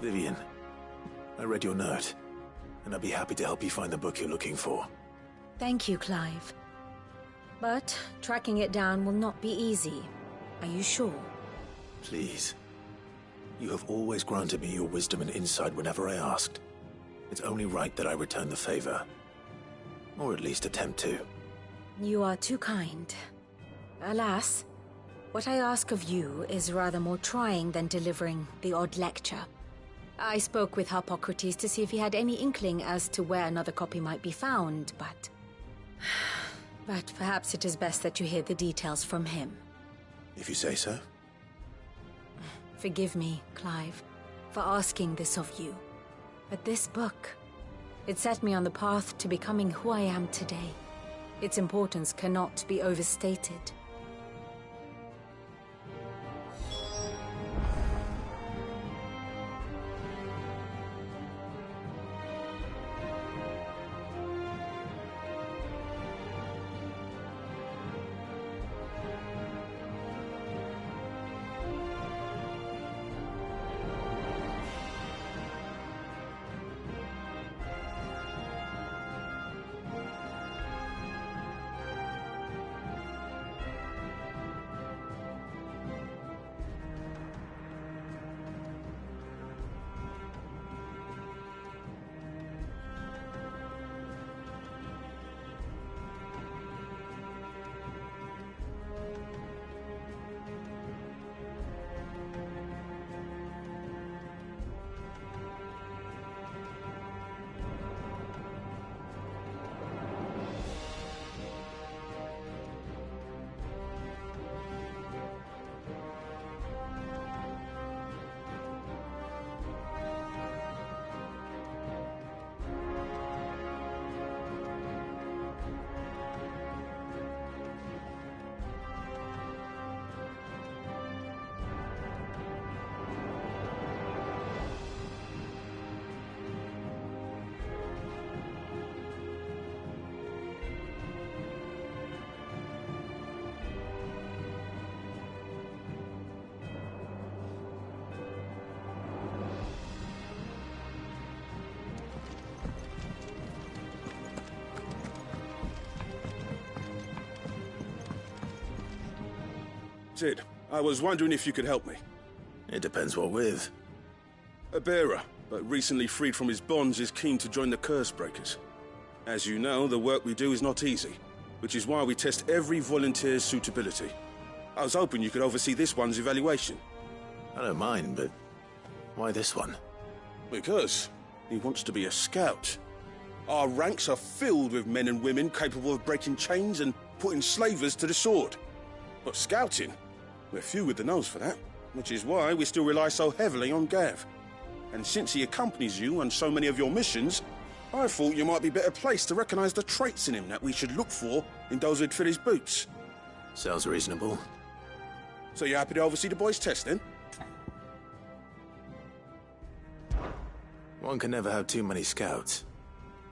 Vivian, I read your note, and I'd be happy to help you find the book you're looking for. Thank you, Clive. But tracking it down will not be easy. Are you sure? Please. You have always granted me your wisdom and insight whenever I asked. It's only right that I return the favor. Or at least attempt to. You are too kind. Alas, what I ask of you is rather more trying than delivering the odd lecture. I spoke with Harpocrates to see if he had any inkling as to where another copy might be found, but... But perhaps it is best that you hear the details from him. If you say so. Forgive me, Clive, for asking this of you. But this book, it set me on the path to becoming who I am today. Its importance cannot be overstated. Sid, I was wondering if you could help me. It depends what with. A bearer, but recently freed from his bonds, is keen to join the Curse Breakers. As you know, the work we do is not easy, which is why we test every volunteer's suitability. I was hoping you could oversee this one's evaluation. I don't mind, but why this one? Because he wants to be a scout. Our ranks are filled with men and women capable of breaking chains and putting slavers to the sword. But scouting? We're few with the nose for that, which is why we still rely so heavily on Gav. And since he accompanies you on so many of your missions, I thought you might be better placed to recognize the traits in him that we should look for in those who'd fill his boots. Sounds reasonable. So you're happy to oversee the boys' test, then? One can never have too many scouts.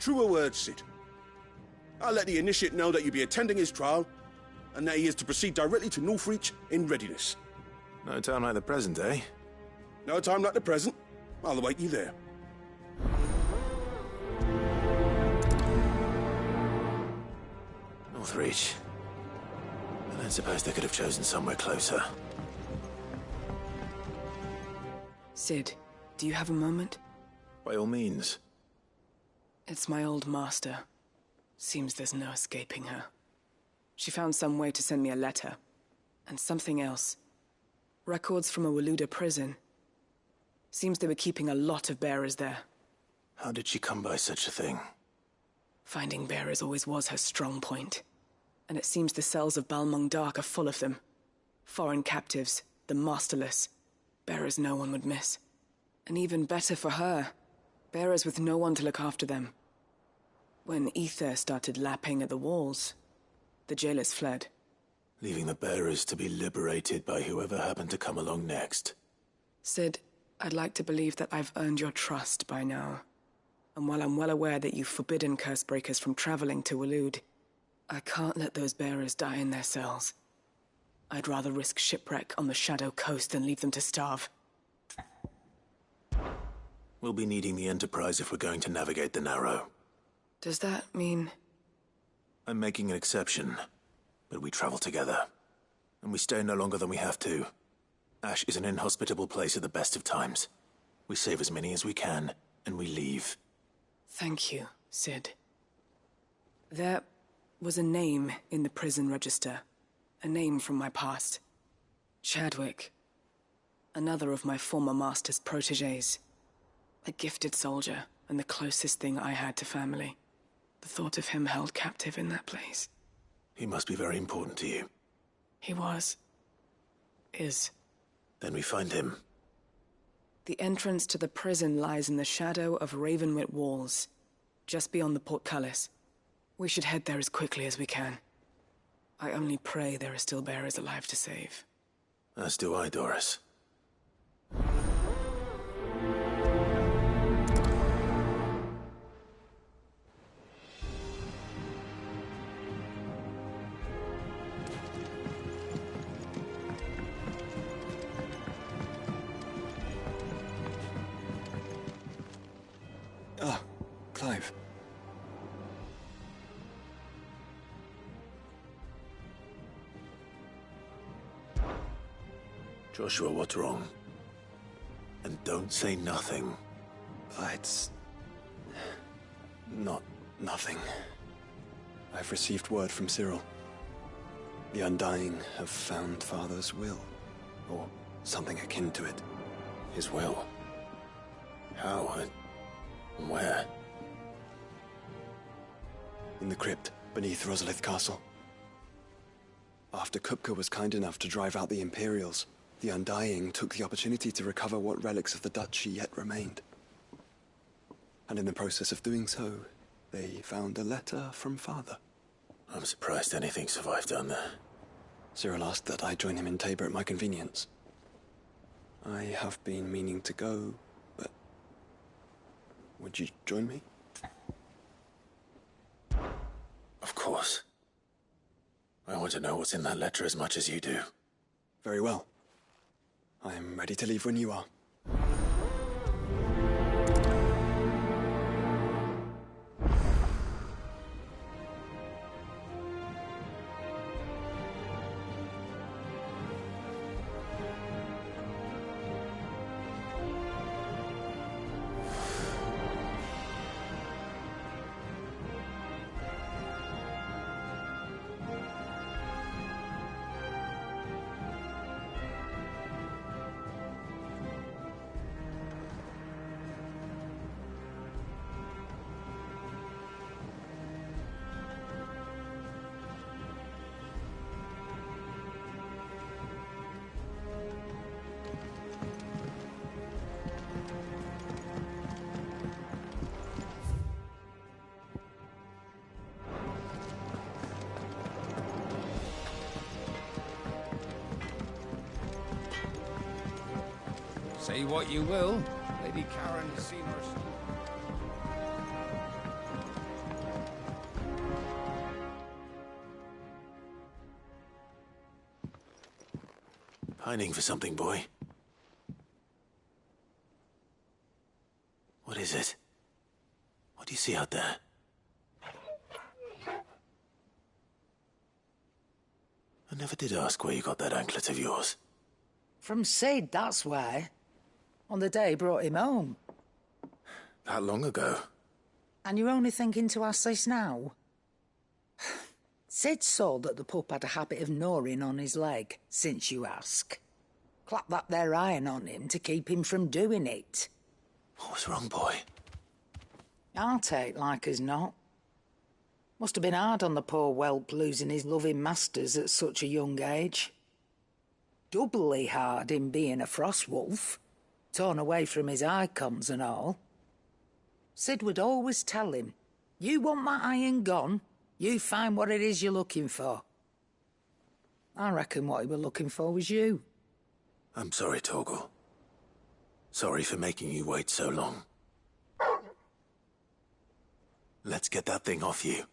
Truer words, Sid. I'll let the initiate know that you'll be attending his trial, and that he is to proceed directly to Northreach in readiness. No time like the present, eh? No time like the present. I'll await you there. Northreach. I don't suppose they could have chosen somewhere closer. Sid, do you have a moment? By all means. It's my old master. Seems there's no escaping her. She found some way to send me a letter. And something else. Records from a Waluda prison. Seems they were keeping a lot of bearers there. How did she come by such a thing? Finding bearers always was her strong point. And it seems the cells of Balmung Dark are full of them. Foreign captives, the masterless. Bearers no one would miss. And even better for her, bearers with no one to look after them. When ether started lapping at the walls, the jailers fled. Leaving the bearers to be liberated by whoever happened to come along next. Sid, I'd like to believe that I've earned your trust by now. And while I'm well aware that you've forbidden Cursebreakers from traveling to Waloed, I can't let those bearers die in their cells. I'd rather risk shipwreck on the Shadow Coast than leave them to starve. We'll be needing the Enterprise if we're going to navigate the Narrow. Does that mean... I'm making an exception, but we travel together. And we stay no longer than we have to. Ash is an inhospitable place at the best of times. We save as many as we can, and we leave. Thank you, Sid. There was a name in the prison register. A name from my past. Chadwick. Another of my former master's protégés. A gifted soldier, and the closest thing I had to family. The thought of him held captive in that place. He must be very important to you. He was. Is. Then we find him. The entrance to the prison lies in the shadow of Ravenwit walls, just beyond the portcullis. We should head there as quickly as we can. I only pray there are still bearers alive to save. As do I, Doris. Ah, Clive. Joshua, what's wrong? And don't say nothing. It's... not nothing. I've received word from Cyril. The Undying have found Father's will, or something akin to it. His will? How and where? In the crypt beneath Rosalith Castle. After Kupka was kind enough to drive out the Imperials, the Undying took the opportunity to recover what relics of the Duchy yet remained. And in the process of doing so, they found a letter from Father. I'm surprised anything survived down there. Cyril asked that I join him in Tabor at my convenience. I have been meaning to go, but... would you join me? Of course. I want to know what's in that letter as much as you do. Very well. I am ready to leave when you are. Say what you will, Lady Karen has seen her son. Pining for something, boy. What is it? What do you see out there? I never did ask where you got that anklet of yours. From Sid, that's why. On the day he brought him home. That long ago? And you're only thinking to ask this now? Sid saw that the pup had a habit of gnawing on his leg, since you ask. Clap that there iron on him to keep him from doing it. What was wrong, boy? I'll take like as not. Must have been hard on the poor whelp losing his loving masters at such a young age. Doubly hard in being a frost wolf. Torn away from his icons and all. Sid would always tell him, you want that iron gone, you find what it is you're looking for. I reckon what he were looking for was you. I'm sorry, Torgal. Sorry for making you wait so long. Let's get that thing off you.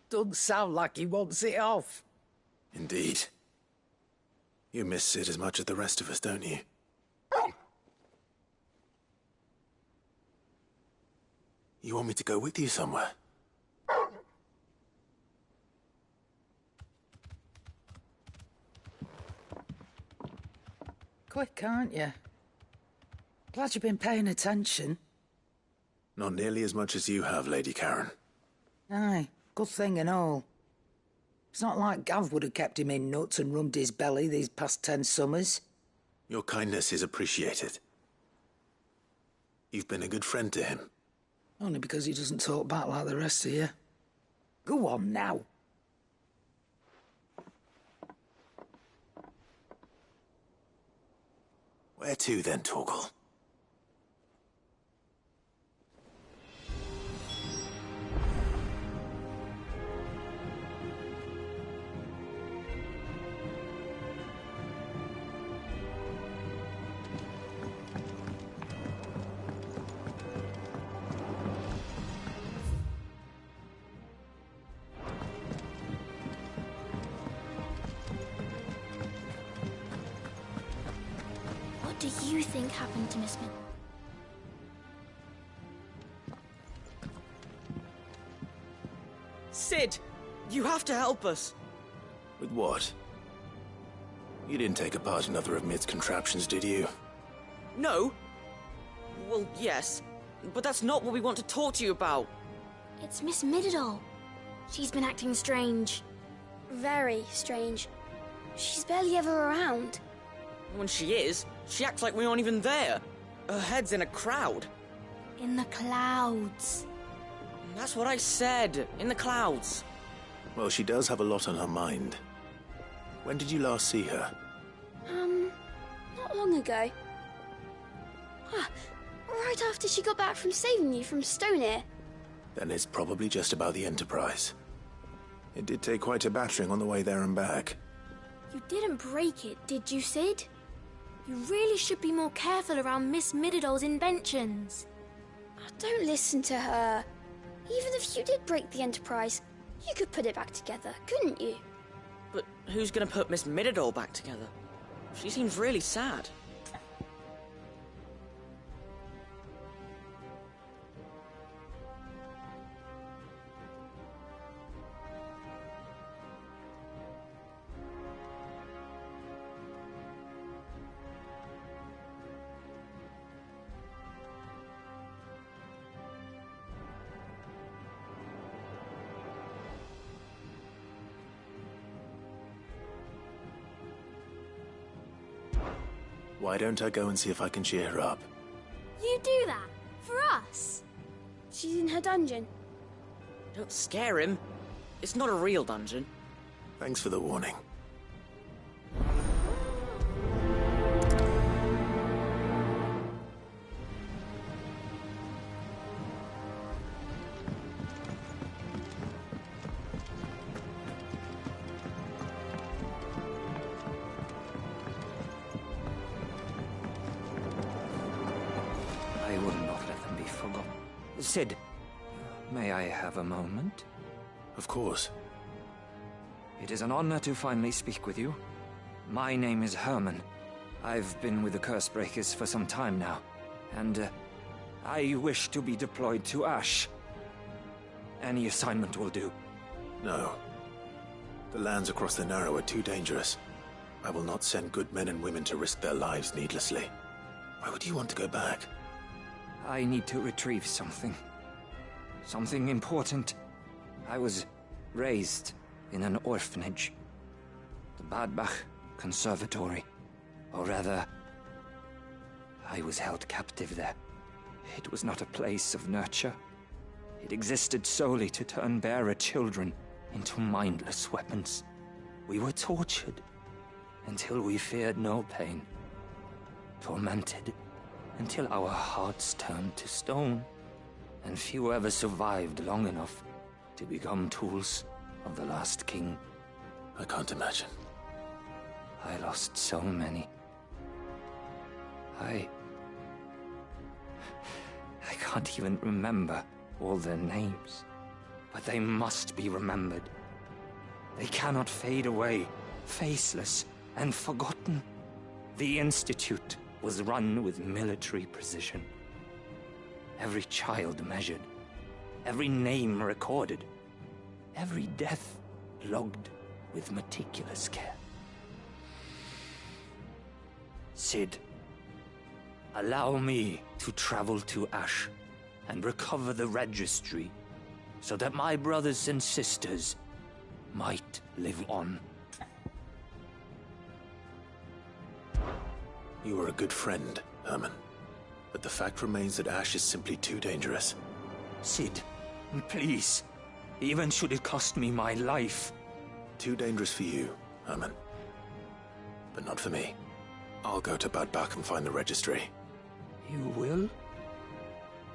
Doesn't sound like he wants it off. Indeed. You miss Sid as much as the rest of us, don't you? You want me to go with you somewhere? Quick, aren't you? Glad you've been paying attention. Not nearly as much as you have, Lady Karen. Aye, good thing and all. It's not like Gav would have kept him in nuts and rubbed his belly these past 10 summers. Your kindness is appreciated. You've been a good friend to him. Only because he doesn't talk back like the rest of you. Go on now. Where to then, Torgal? What do you think happened to Miss Min? Sid! You have to help us! With what? You didn't take apart another of Mid's contraptions, did you? No? Well, yes. But that's not what we want to talk to you about. It's Miss Mididol. She's been acting strange. Very strange. She's barely ever around. When she is, she acts like we aren't even there. Her head's in a crowd. In the clouds. That's what I said. In the clouds. Well, she does have a lot on her mind. When did you last see her? Not long ago. Right after she got back from saving you from Stoneir. Then it's probably just about the Enterprise. It did take quite a battering on the way there and back. You didn't break it, did you, Sid? You really should be more careful around Miss Mididol's inventions. Don't listen to her. Even if you did break the Enterprise, you could put it back together, couldn't you? But who's gonna put Miss Mididol back together? She seems really sad. Why don't I go and see if I can cheer her up? You do that? For us? She's in her dungeon. Don't scare him. It's not a real dungeon. Thanks for the warning. I will not let them be forgotten. Sid, may I have a moment? Of course. It is an honor to finally speak with you. My name is Herman. I've been with the Cursebreakers for some time now, and I wish to be deployed to Ash. Any assignment will do. No. The lands across the Narrow are too dangerous. I will not send good men and women to risk their lives needlessly. Why would you want to go back? I need to retrieve something. Something important. I was raised in an orphanage. The Badbach Conservatory. Or rather, I was held captive there. It was not a place of nurture. It existed solely to turn bearer children into mindless weapons. We were tortured until we feared no pain. Tormented until our hearts turned to stone, and few ever survived long enough to become tools of the last king. I can't imagine. I lost so many. I can't even remember all their names, but they must be remembered. They cannot fade away faceless and forgotten. The Institute was run with military precision. Every child measured, every name recorded, every death logged with meticulous care. Sid, allow me to travel to Ash and recover the registry so that my brothers and sisters might live on. You are a good friend, Herman. But the fact remains that Ash is simply too dangerous. Sid, please. Even should it cost me my life. Too dangerous for you, Herman. But not for me. I'll go to Bad Bach and find the registry. You will?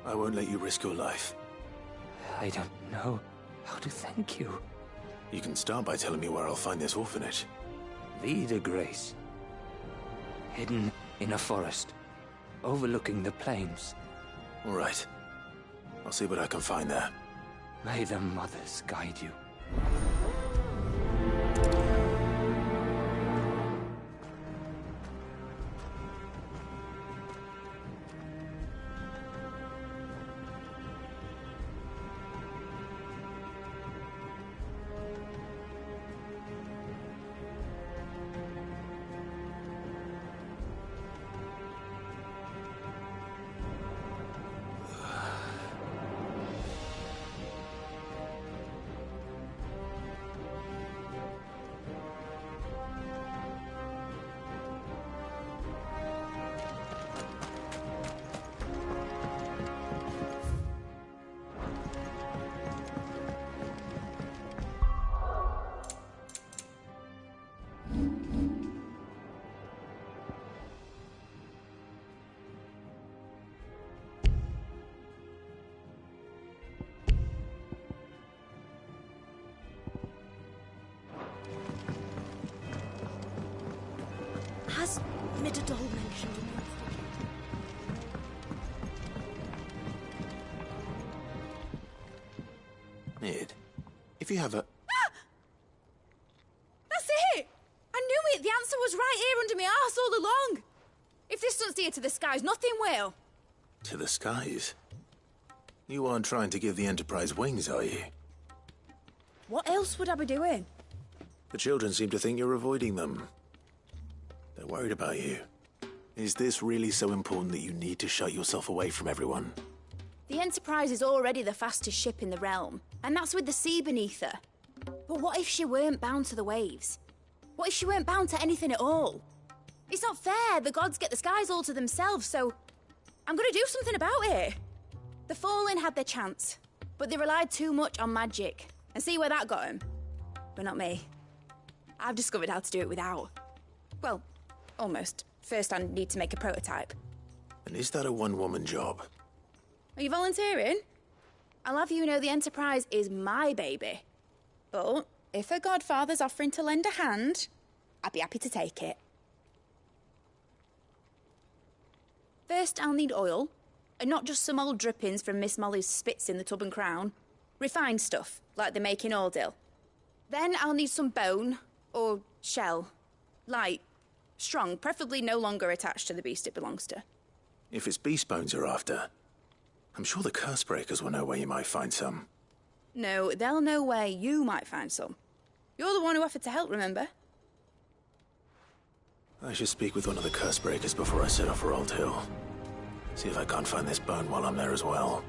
I won't let you risk your life. I don't know how to thank you. You can start by telling me where I'll find this orphanage. Vida Grace. Hidden in a forest, overlooking the plains. All right. I'll see what I can find there. May the mothers guide you. Has Midadol mentioned an Mid, if you have a... That's it! I knew it! The answer was right here under my arse all along! If this doesn't steer to the skies, nothing will! To the skies? You aren't trying to give the Enterprise wings, are you? What else would I be doing? The children seem to think you're avoiding them. They're worried about you. Is this really so important that you need to shut yourself away from everyone? The Enterprise is already the fastest ship in the realm, and that's with the sea beneath her. But what if she weren't bound to the waves? What if she weren't bound to anything at all? It's not fair. The gods get the skies all to themselves, so I'm gonna do something about it. The Fallen had their chance, but they relied too much on magic. And see where that got them? But not me. I've discovered how to do it without. Well, almost. First, I need to make a prototype. And is that a one-woman job? Are you volunteering? I'll have you know the Enterprise is my baby. But if a godfather's offering to lend a hand, I'd be happy to take it. First, I'll need oil, and not just some old drippings from Miss Molly's spits in the Tub and Crown. Refined stuff, like they make in Ordil. Then I'll need some bone, or shell. Light, strong, preferably no longer attached to the beast it belongs to. If it's beast bones you're after, I'm sure the curse breakers will know where you might find some. No, they'll know where you might find some. You're the one who offered to help, remember? I should speak with one of the curse breakers before I set off for Old Hill. See if I can't find this bone while I'm there as well.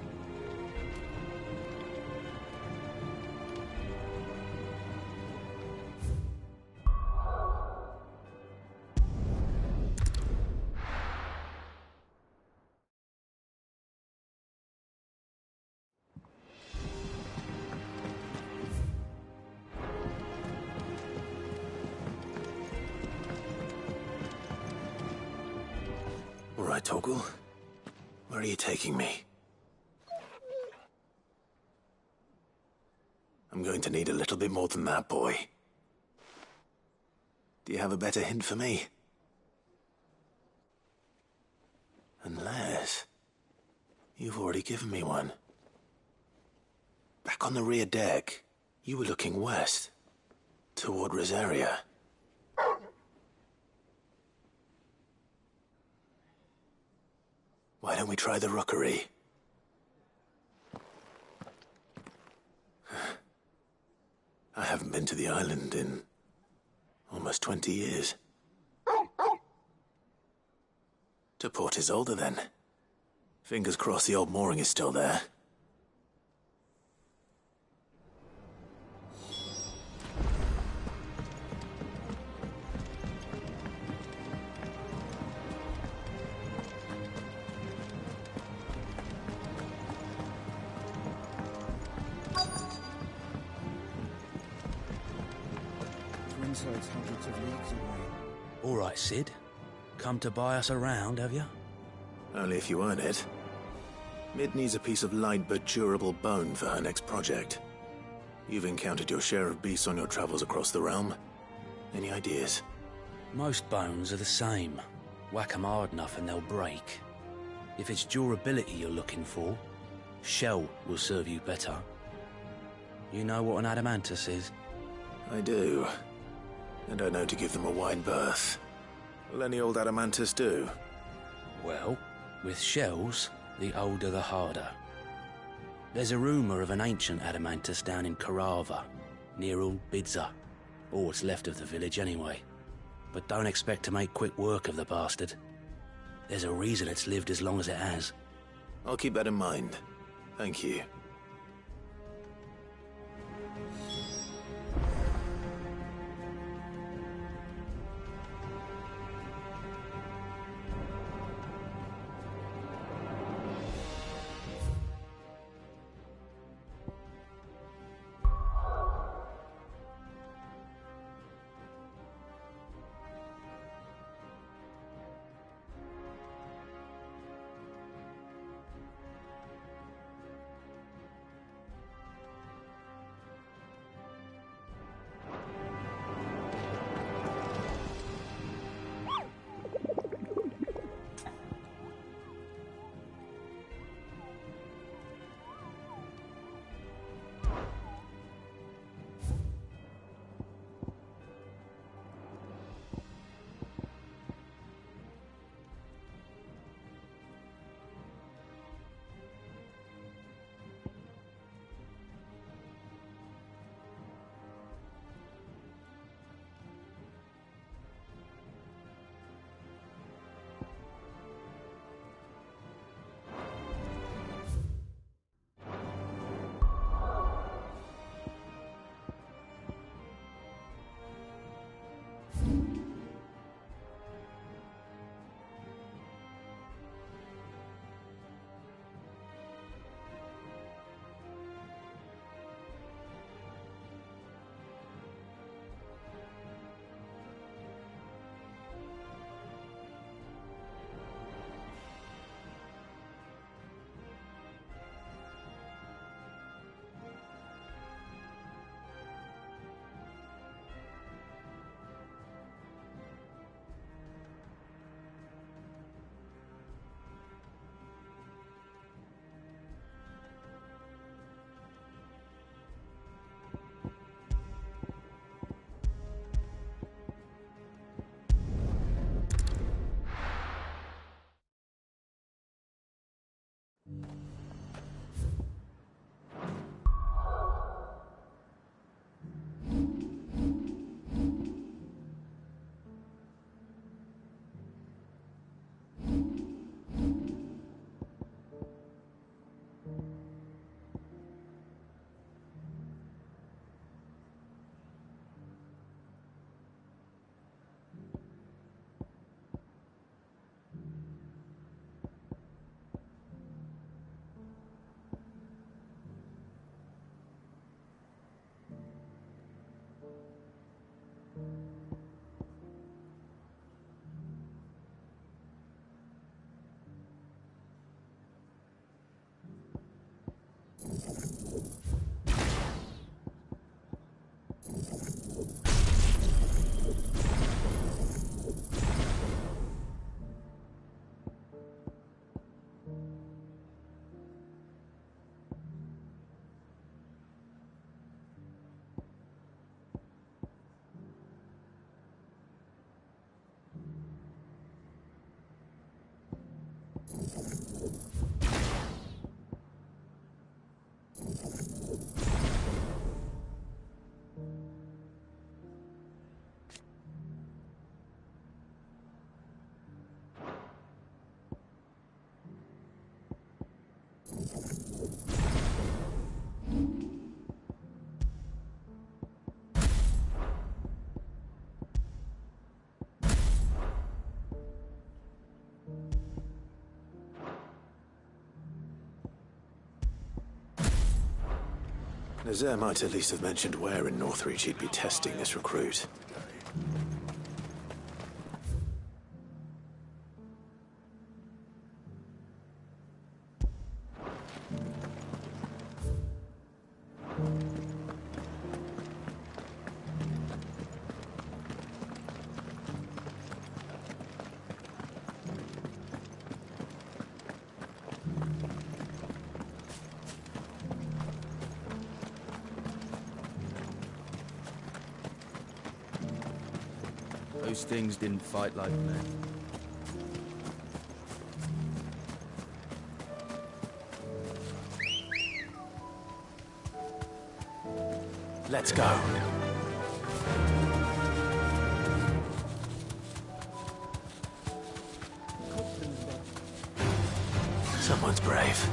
All right, Torgal. Where are you taking me? I'm going to need a little bit more than that, boy. Do you have a better hint for me? Unless... you've already given me one. Back on the rear deck, you were looking west, toward Rosaria. Why don't we try the rookery? I haven't been to the island in almost 20 years. To Port Isolde, then. Fingers crossed the old mooring is still there. Twinside's hundreds of leagues away. All right, Sid. Come to buy us around, have you? Only if you earn it. Mid needs a piece of light but durable bone for her next project. You've encountered your share of beasts on your travels across the realm. Any ideas? Most bones are the same. Whack 'em hard enough and they'll break. If it's durability you're looking for, shell will serve you better. You know what an adamantus is? I do. And I know to give them a wide berth. Will any old adamantus do? Well, with shells, the older the harder. There's a rumour of an ancient adamantus down in Carava, near Ul Bidza, or what's left of the village anyway. But don't expect to make quick work of the bastard. There's a reason it's lived as long as it has. I'll keep that in mind. Thank you. Nazaire might at least have mentioned where in Northreach he'd be testing this recruit. Those things didn't fight like men. Let's go. Someone's brave.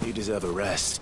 You deserve a rest.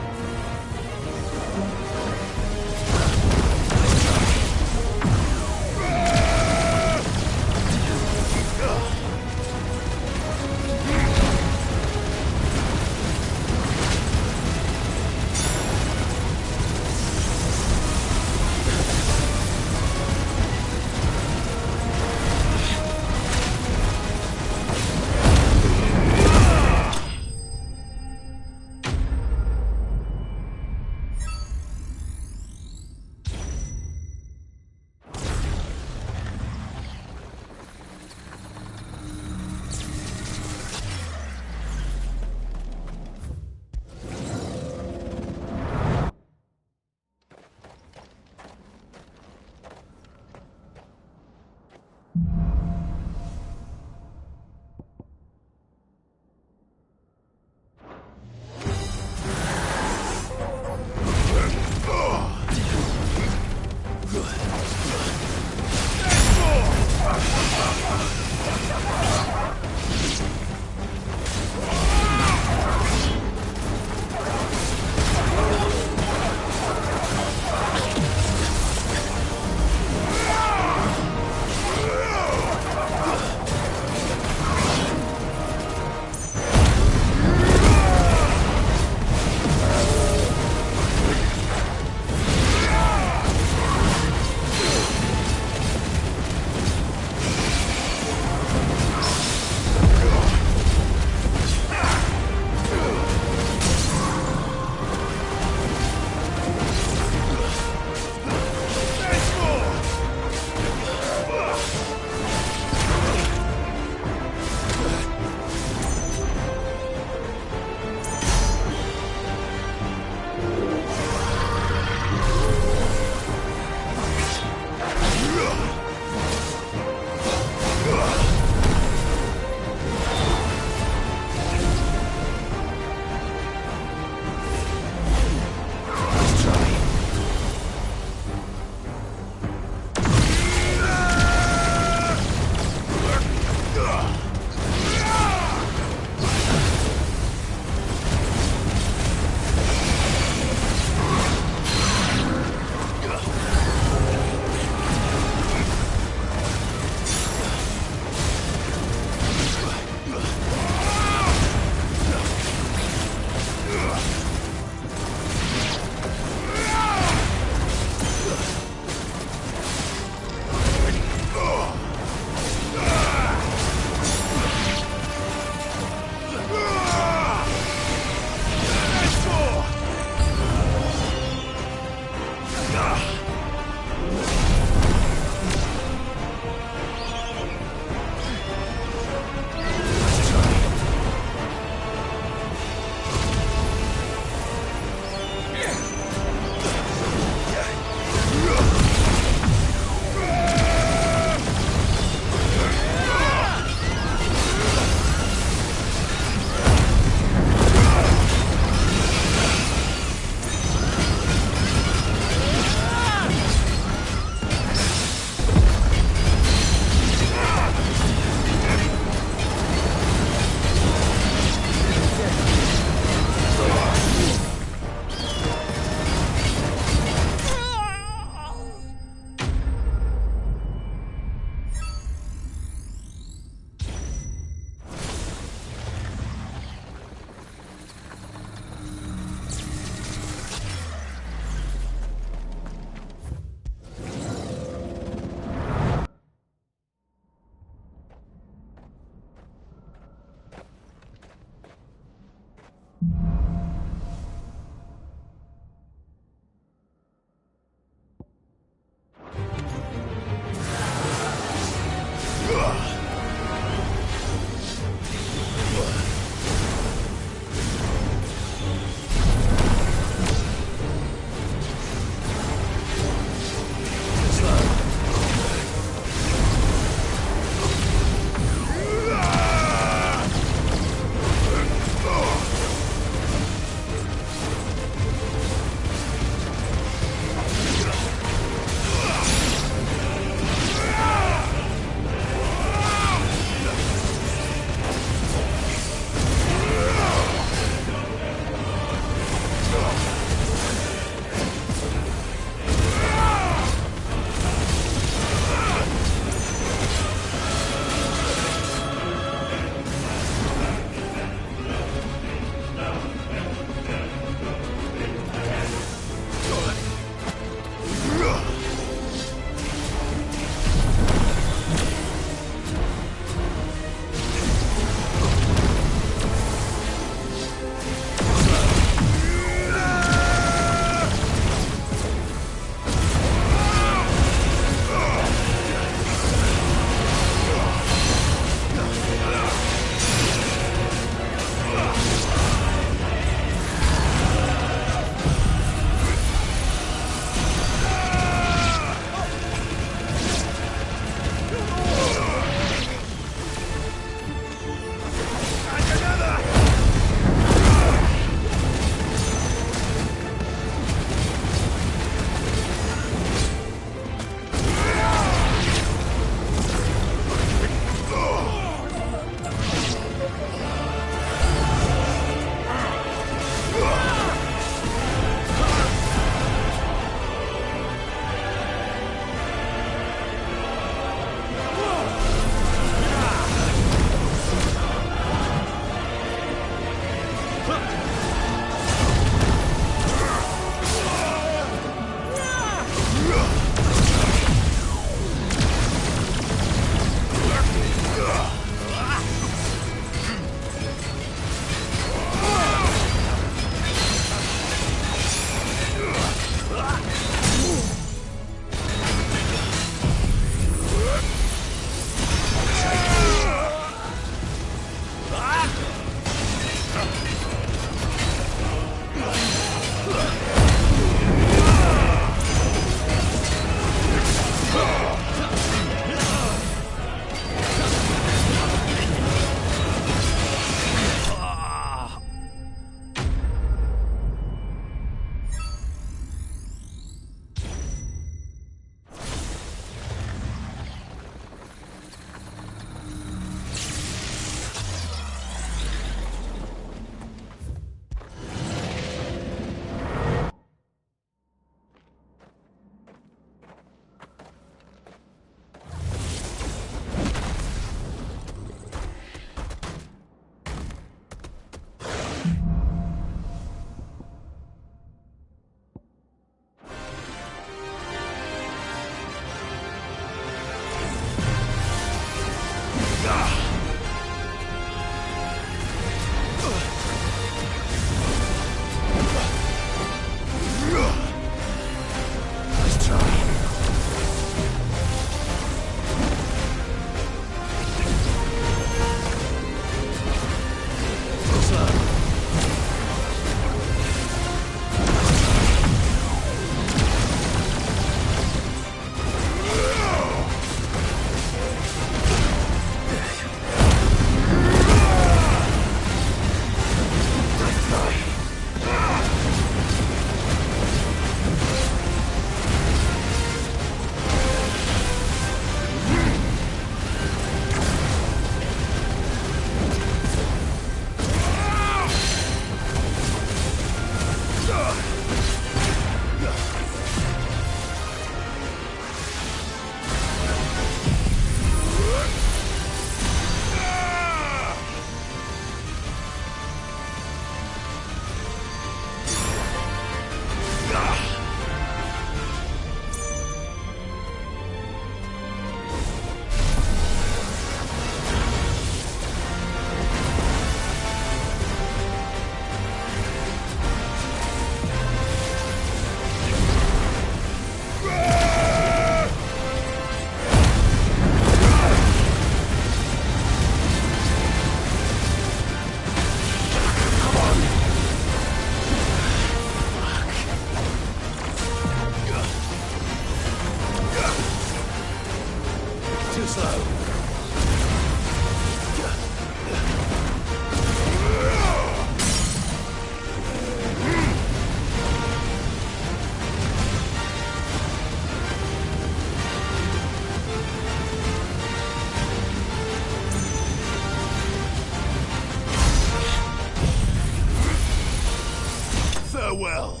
Farewell.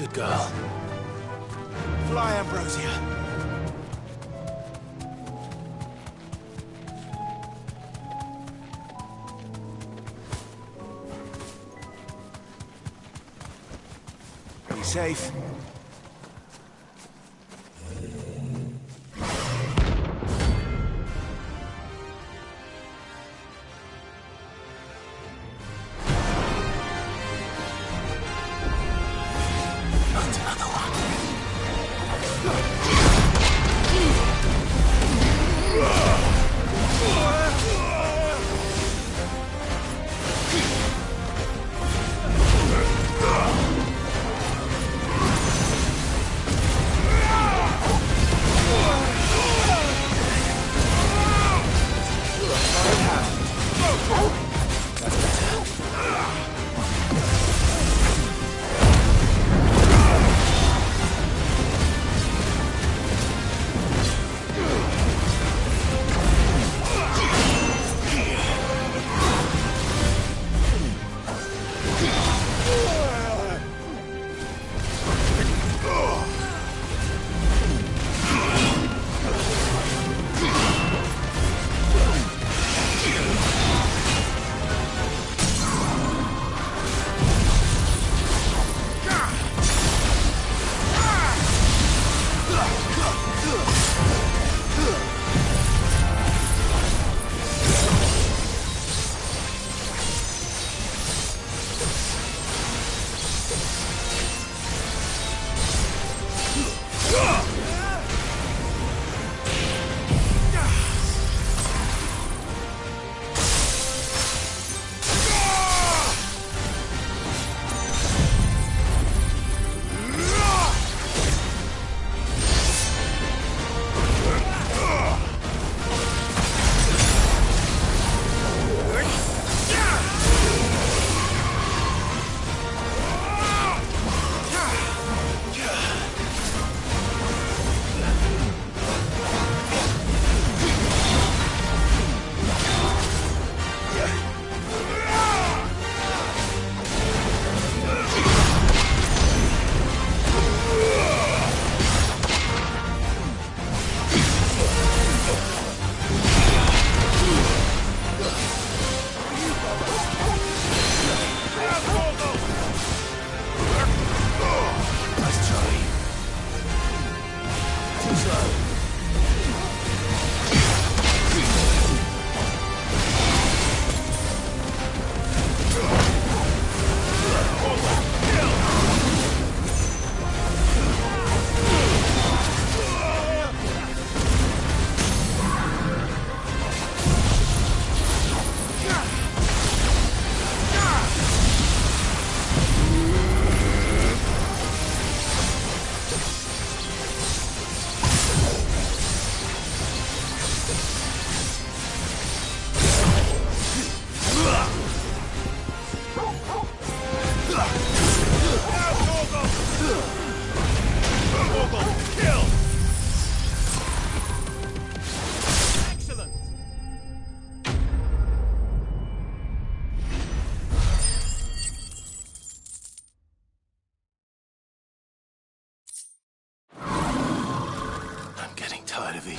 Good girl. Fly, Ambrosia. Be safe.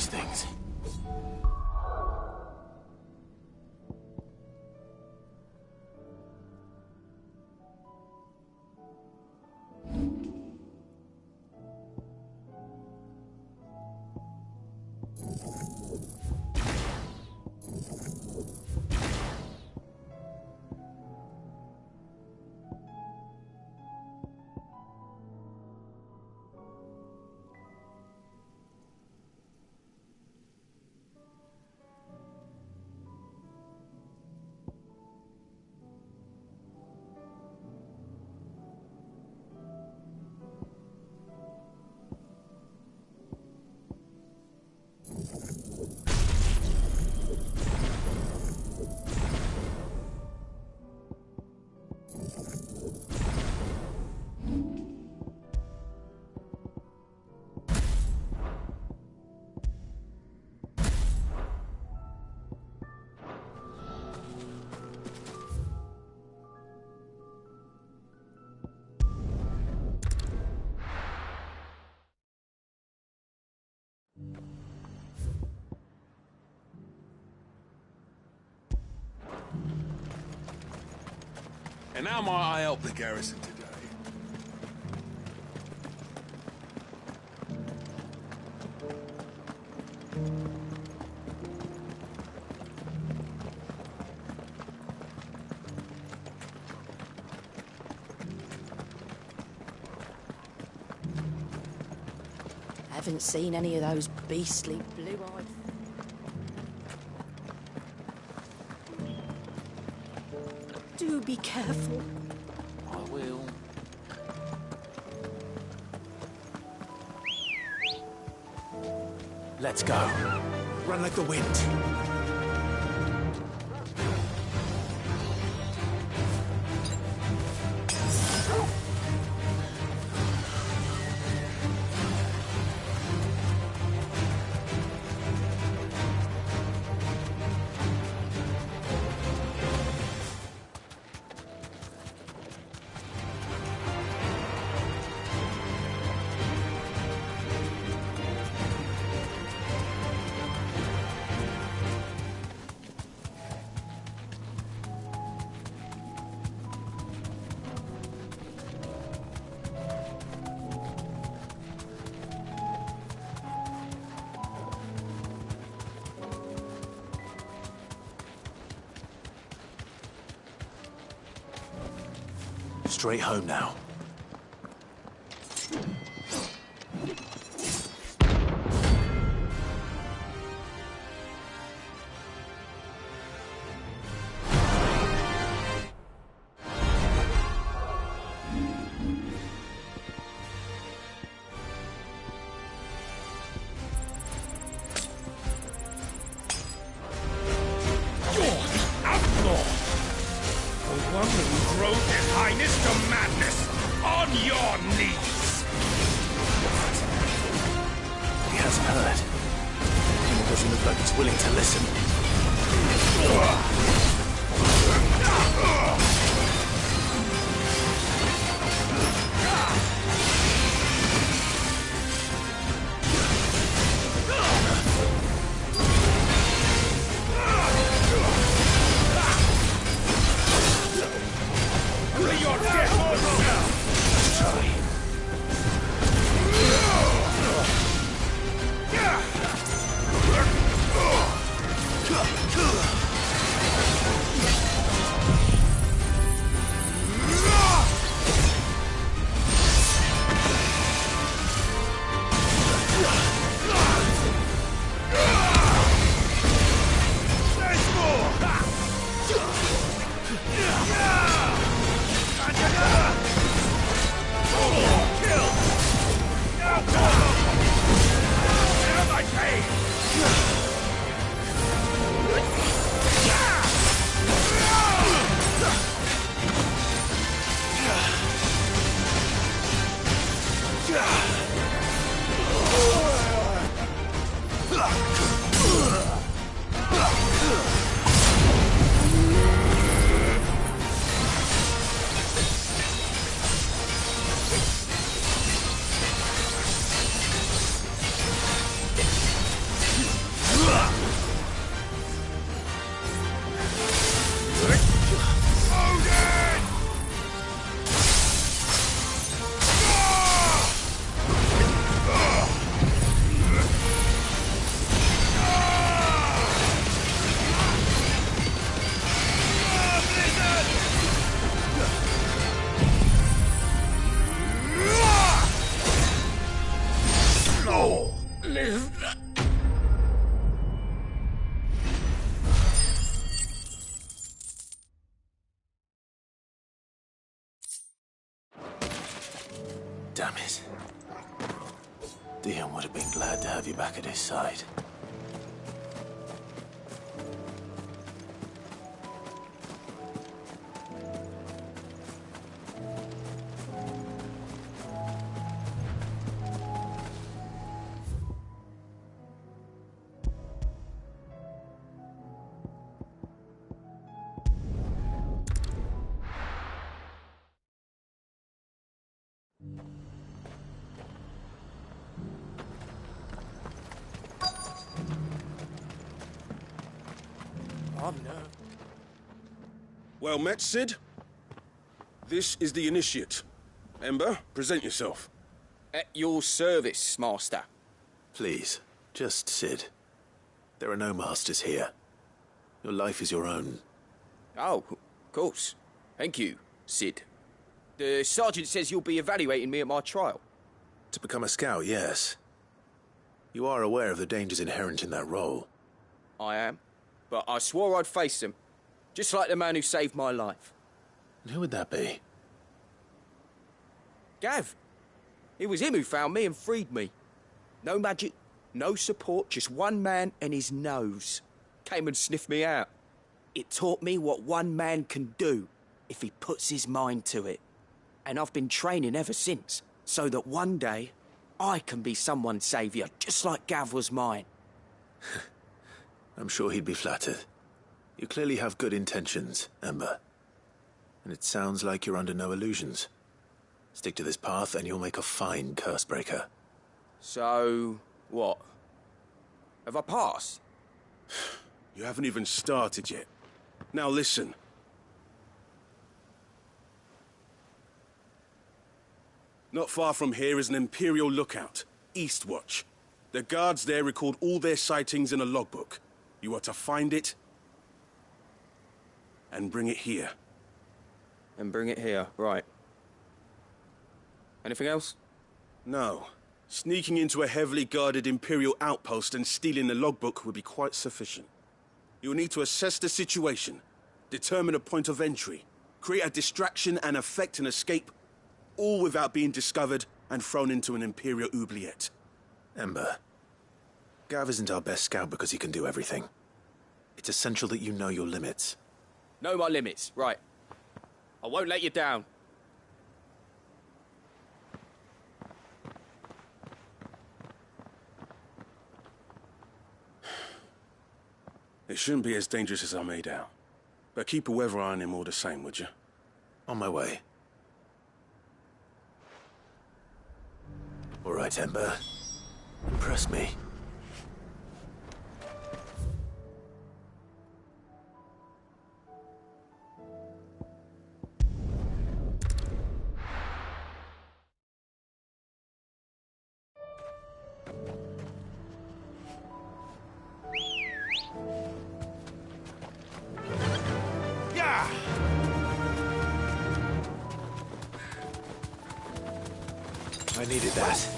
these things. And how might I help the garrison today? Haven't seen any of those beastly blue-eyed... Do be careful. I will. Let's go. Run like the wind. Straight home now. Dion would have been glad to have you back at his side. Well met, Sid. This is the initiate. Ember, present yourself. At your service, Master. Please, just Sid. There are no masters here. Your life is your own. Oh, of course. Thank you, Sid. The sergeant says you'll be evaluating me at my trial. To become a scout, yes. You are aware of the dangers inherent in that role. I am. But I swore I'd face them. Just like the man who saved my life. And who would that be? Gav. It was him who found me and freed me. No magic, no support, just one man and his nose. Came and sniffed me out. It taught me what one man can do if he puts his mind to it. And I've been training ever since, so that one day I can be someone's saviour, just like Gav was mine. I'm sure he'd be flattered. You clearly have good intentions, Ember. And it sounds like you're under no illusions. Stick to this path and you'll make a fine cursebreaker. So, what? Have I passed? You haven't even started yet. Now listen. Not far from here is an Imperial lookout, Eastwatch. The guards there record all their sightings in a logbook. You are to find it and bring it here. And bring it here, right. Anything else? No. Sneaking into a heavily guarded Imperial outpost and stealing the logbook would be quite sufficient. You'll need to assess the situation, determine a point of entry, create a distraction and effect an escape, all without being discovered and thrown into an Imperial oubliette. Ember, Gav isn't our best scout because he can do everything. It's essential that you know your limits. Know my limits, right. I won't let you down. It shouldn't be as dangerous as I made out. But keep a weather eye on him all the same, would you? On my way. All right, Ember. Impress me. I needed that.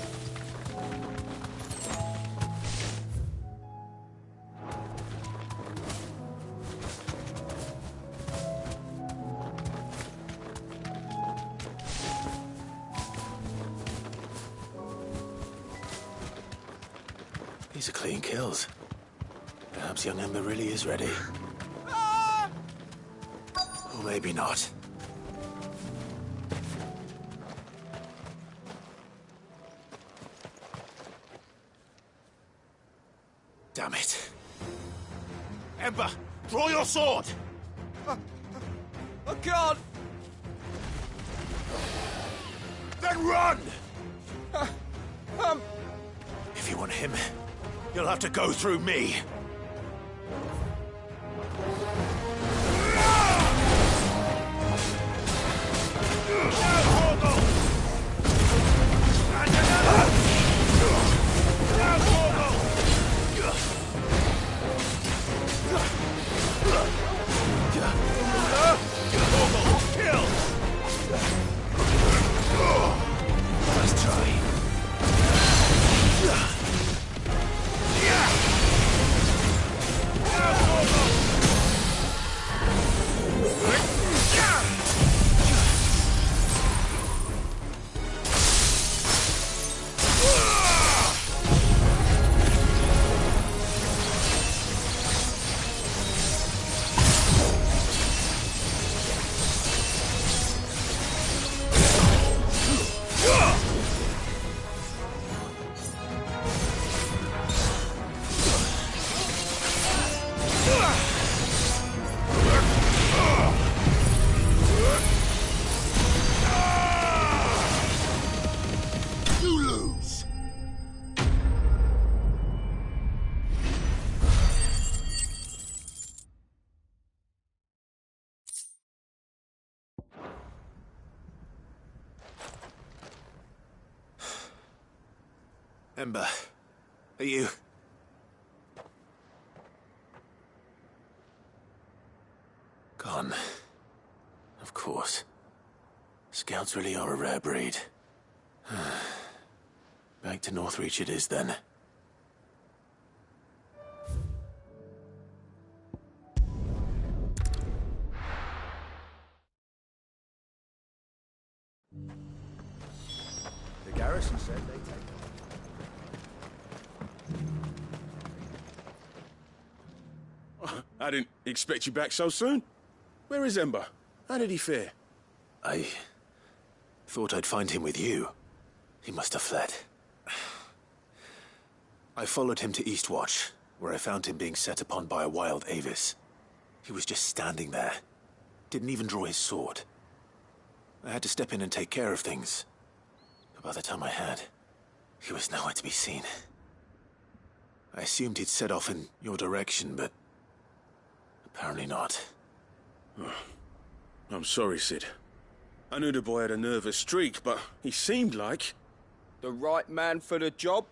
These are clean kills. Perhaps young Ember really is ready. Or maybe not. Damn it. Ember, draw your sword! I can't! Then run! If you want him, you'll have to go through me. Let's try. Yeah! Ember, are you... Gone. Of course. Scouts really are a rare breed. Back to Northreach it is, then. The garrison said they'd take Oh, I didn't expect you back so soon. Where is Ember? How did he fare? I thought I'd find him with you. He must have fled. I followed him to Eastwatch, where I found him being set upon by a wild Avis. He was just standing there. Didn't even draw his sword. I had to step in and take care of things. But by the time I had, he was nowhere to be seen. I assumed he'd set off in your direction, but apparently not. Oh, I'm sorry, Sid. I knew the boy had a nervous streak, but he seemed like... The right man for the job?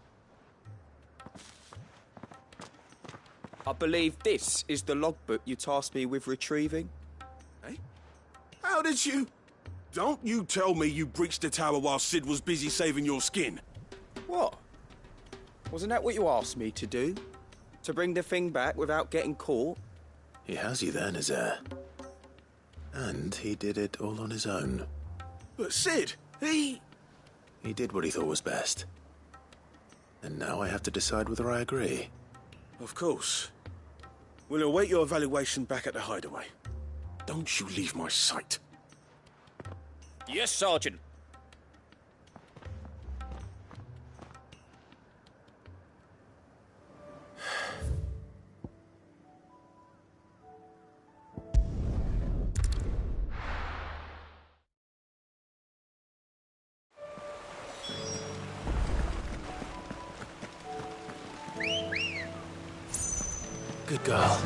I believe this is the logbook you tasked me with retrieving. Hey? How did you... Don't you tell me you breached the tower while Sid was busy saving your skin. What? Wasn't that what you asked me to do? To bring the thing back without getting caught? He has you there, Nazaire. And he did it all on his own. But Sid, he did what he thought was best. And now I have to decide whether I agree. Of course. We'll await your evaluation back at the hideaway. Don't you leave my sight. Yes, Sergeant. Good girl.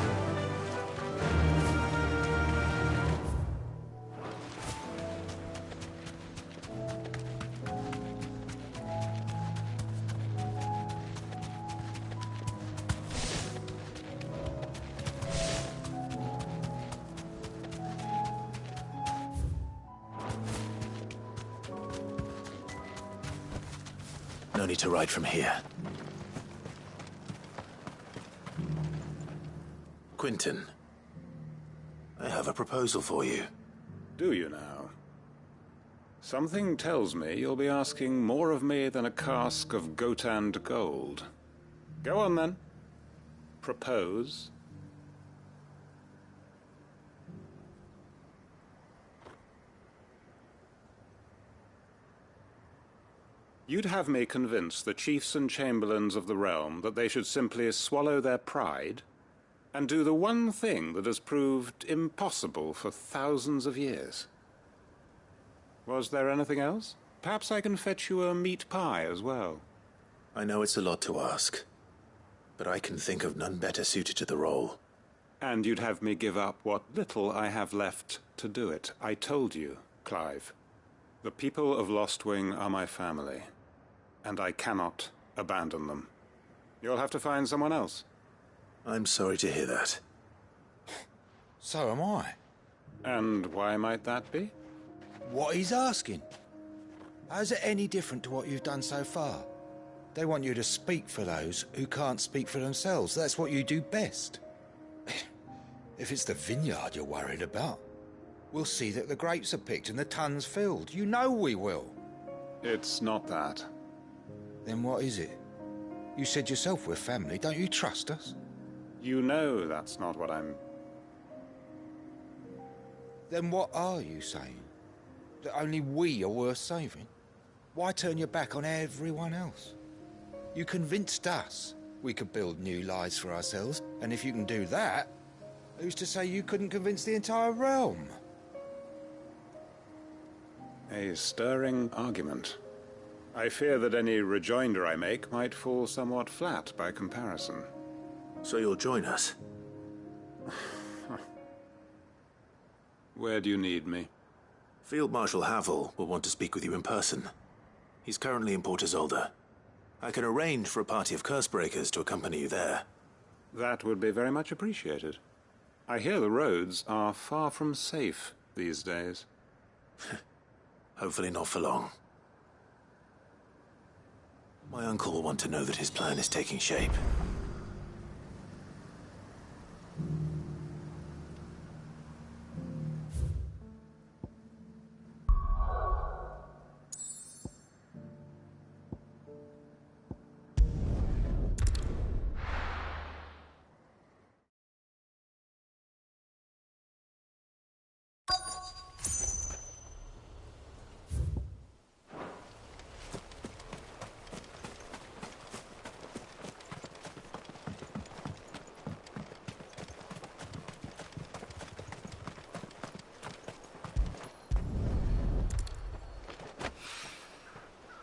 No need to ride from here. Quentin, I have a proposal for you. Do you now? Something tells me you'll be asking more of me than a cask of Gotand gold. Go on then. Propose. You'd have me convince the chiefs and chamberlains of the realm that they should simply swallow their pride and do the one thing that has proved impossible for thousands of years. Was there anything else? Perhaps I can fetch you a meat pie as well. I know it's a lot to ask, but I can think of none better suited to the role. And you'd have me give up what little I have left to do it. I told you, Clive. The people of Lostwing are my family, and I cannot abandon them. You'll have to find someone else. I'm sorry to hear that. So am I. And why might that be? What he's asking. How's it any different to what you've done so far? They want you to speak for those who can't speak for themselves. That's what you do best. If it's the vineyard you're worried about, we'll see that the grapes are picked and the tons filled. You know we will. It's not that. Then what is it? You said yourself we're family. Don't you trust us? You know that's not what I'm... Then what are you saying? That only we are worth saving? Why turn your back on everyone else? You convinced us we could build new lives for ourselves, and if you can do that, who's to say you couldn't convince the entire realm? A stirring argument. I fear that any rejoinder I make might fall somewhat flat by comparison. So you'll join us? Where do you need me? Field Marshal Havel will want to speak with you in person. He's currently in Port Isolde. I can arrange for a party of Cursebreakers to accompany you there. That would be very much appreciated. I hear the roads are far from safe these days. Hopefully not for long. My uncle will want to know that his plan is taking shape.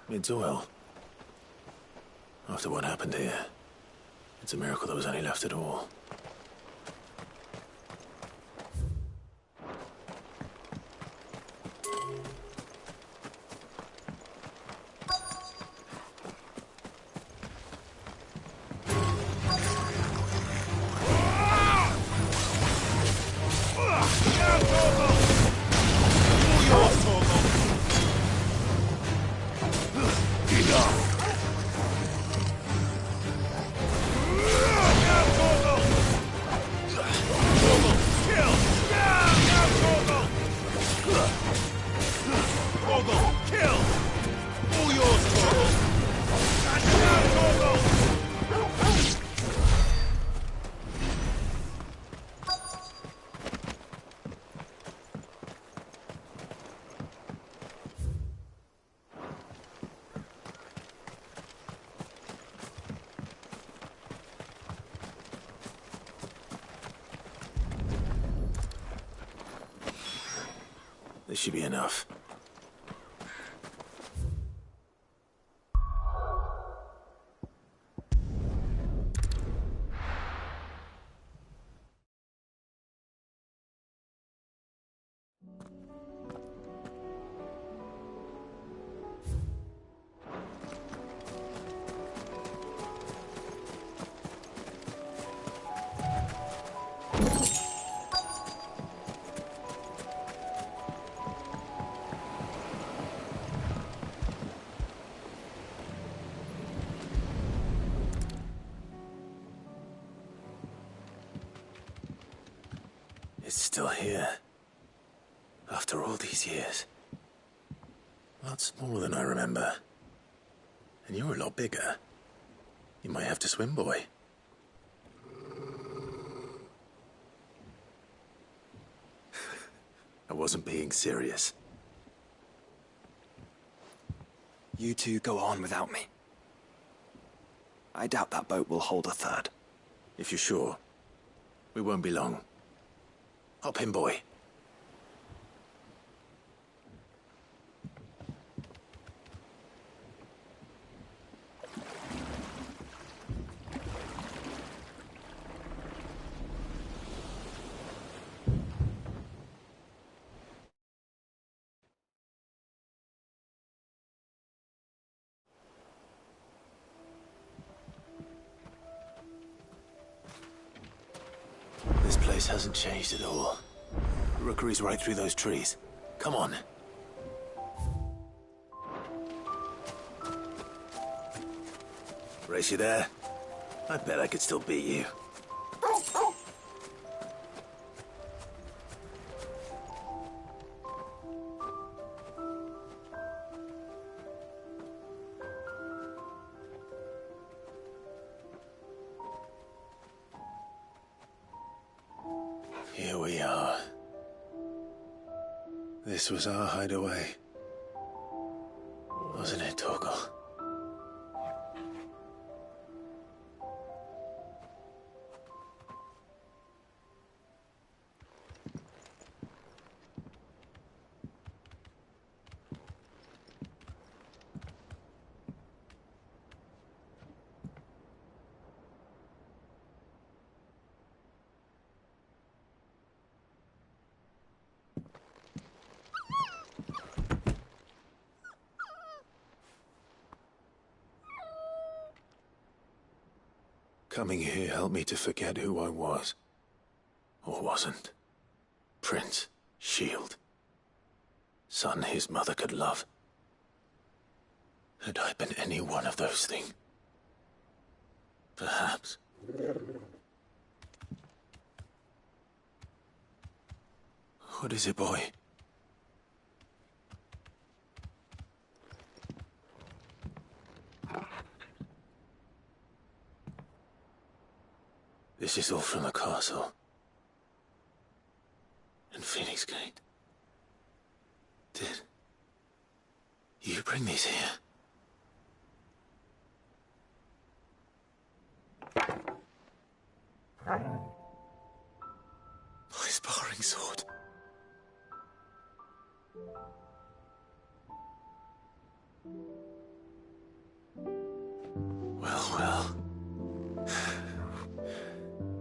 It's oil. After what happened here, it's a miracle there was any left at all. This should be enough. It's still here. After all these years. A lot smaller than I remember. And you're a lot bigger. You might have to swim, boy. I wasn't being serious. You two go on without me. I doubt that boat will hold a third. If you're sure, we won't be long. Hop in, boy. This place hasn't changed at all. The rookery's right through those trees. Come on. Race you there? I bet I could still beat you. Here we are. This was our hideaway. Wasn't it, Torgal? Coming here helped me to forget who I was. Or wasn't. Prince, shield. Son his mother could love. Had I been any one of those things? Perhaps. What is it, boy? This is all from the castle. And Phoenix Gate. Did you bring these here? My sparring sword. Well.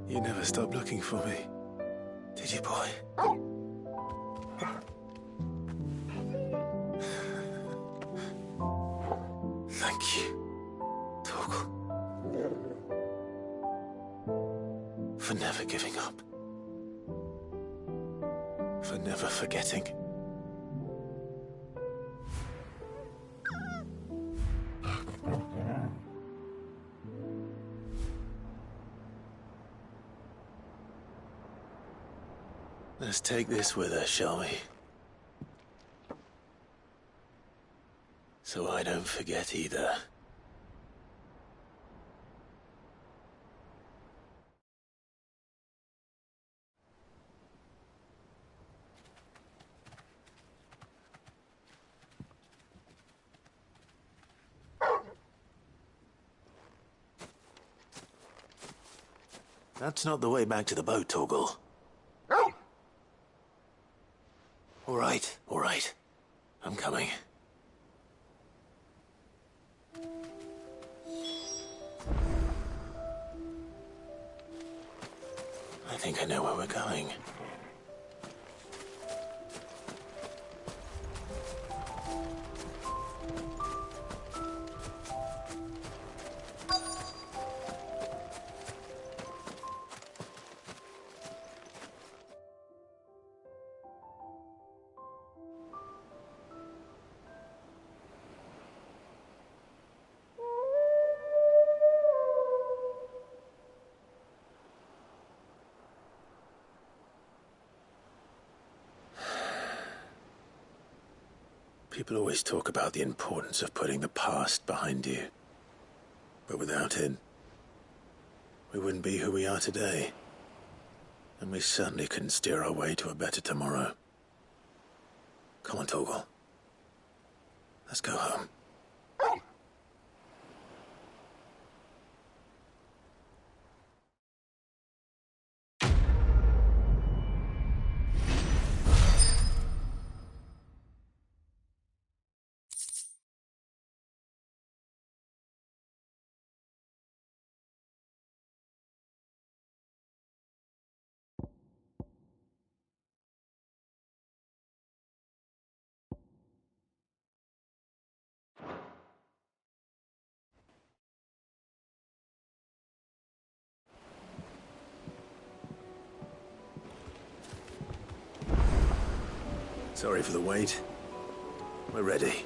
You never stopped looking for me, did you, boy? Thank you, Torgal. For never giving up. For never forgetting. Let's take this with us, shall we? So I don't forget either. That's not the way back to the boat, Torgal. All right. I'm coming. I think I know where we're going. People always talk about the importance of putting the past behind you. But without it, we wouldn't be who we are today. And we certainly couldn't steer our way to a better tomorrow. Come on, Torgal. Let's go home. Sorry for the wait. We're ready.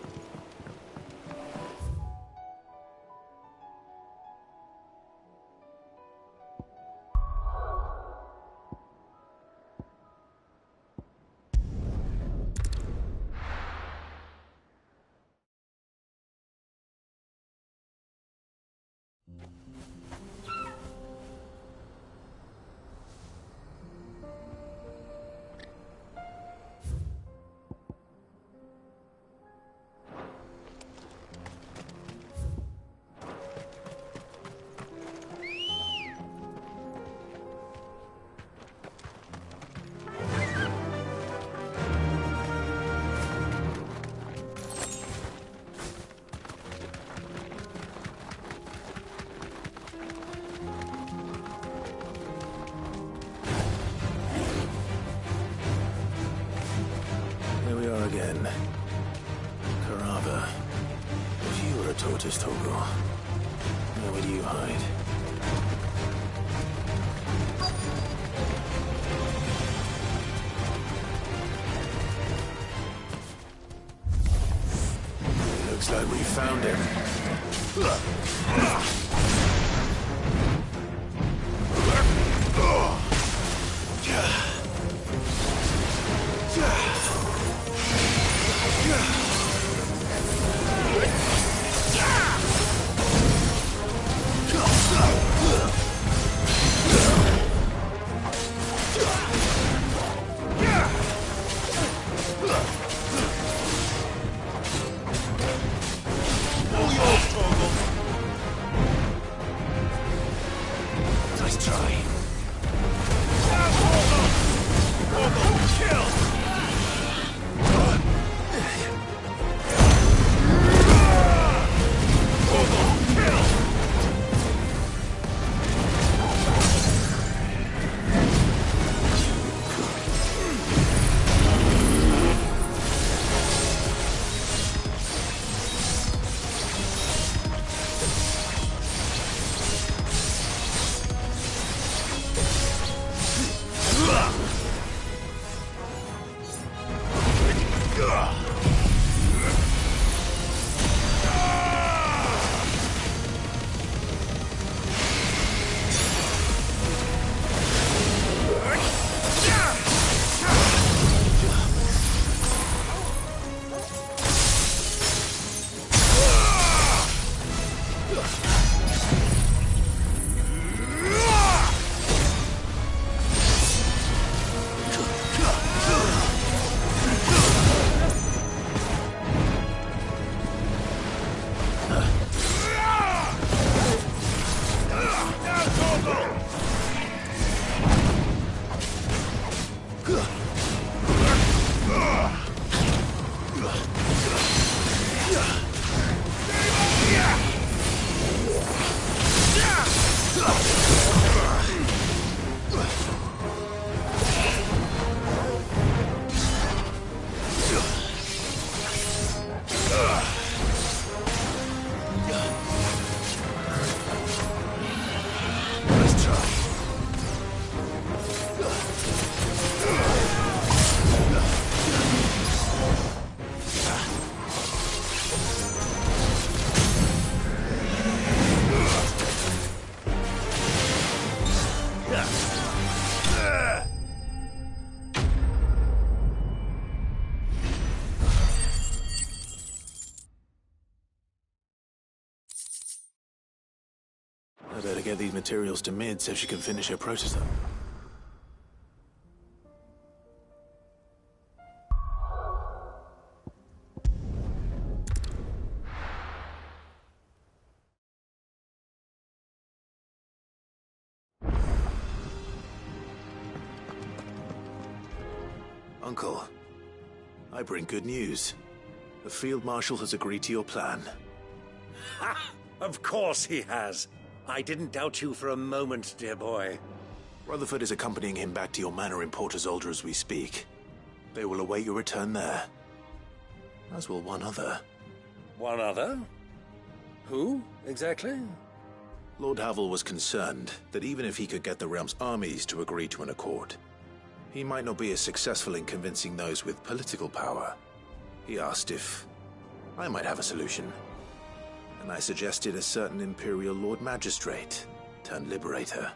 Again. Carava. If you were a tortoise, Torgal, where would you hide? Looks like we found him. Nice try. I better get these materials to Mid so she can finish her prototype. Uncle, I bring good news. The Field Marshal has agreed to your plan. Ha! Of course he has. I didn't doubt you for a moment, dear boy. Rutherford is accompanying him back to your manor in Port Isolde as we speak. They will await your return there. As will one other. One other? Who, exactly? Lord Havel was concerned that even if he could get the realm's armies to agree to an accord, he might not be as successful in convincing those with political power. He asked if I might have a solution, and I suggested a certain Imperial Lord Magistrate turned Liberator.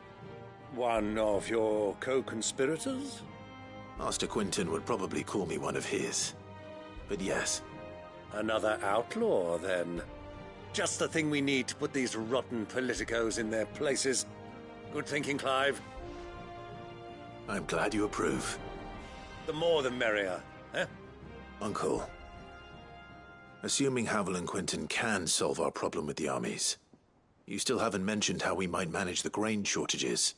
One of your co-conspirators? Master Quinton would probably call me one of his. But yes. Another outlaw, then. Just the thing we need to put these rotten politicos in their places. Good thinking, Clive. I'm glad you approve. The more the merrier, eh? Uncle, assuming Havel and Quinton can solve our problem with the armies, you still haven't mentioned how we might manage the grain shortages.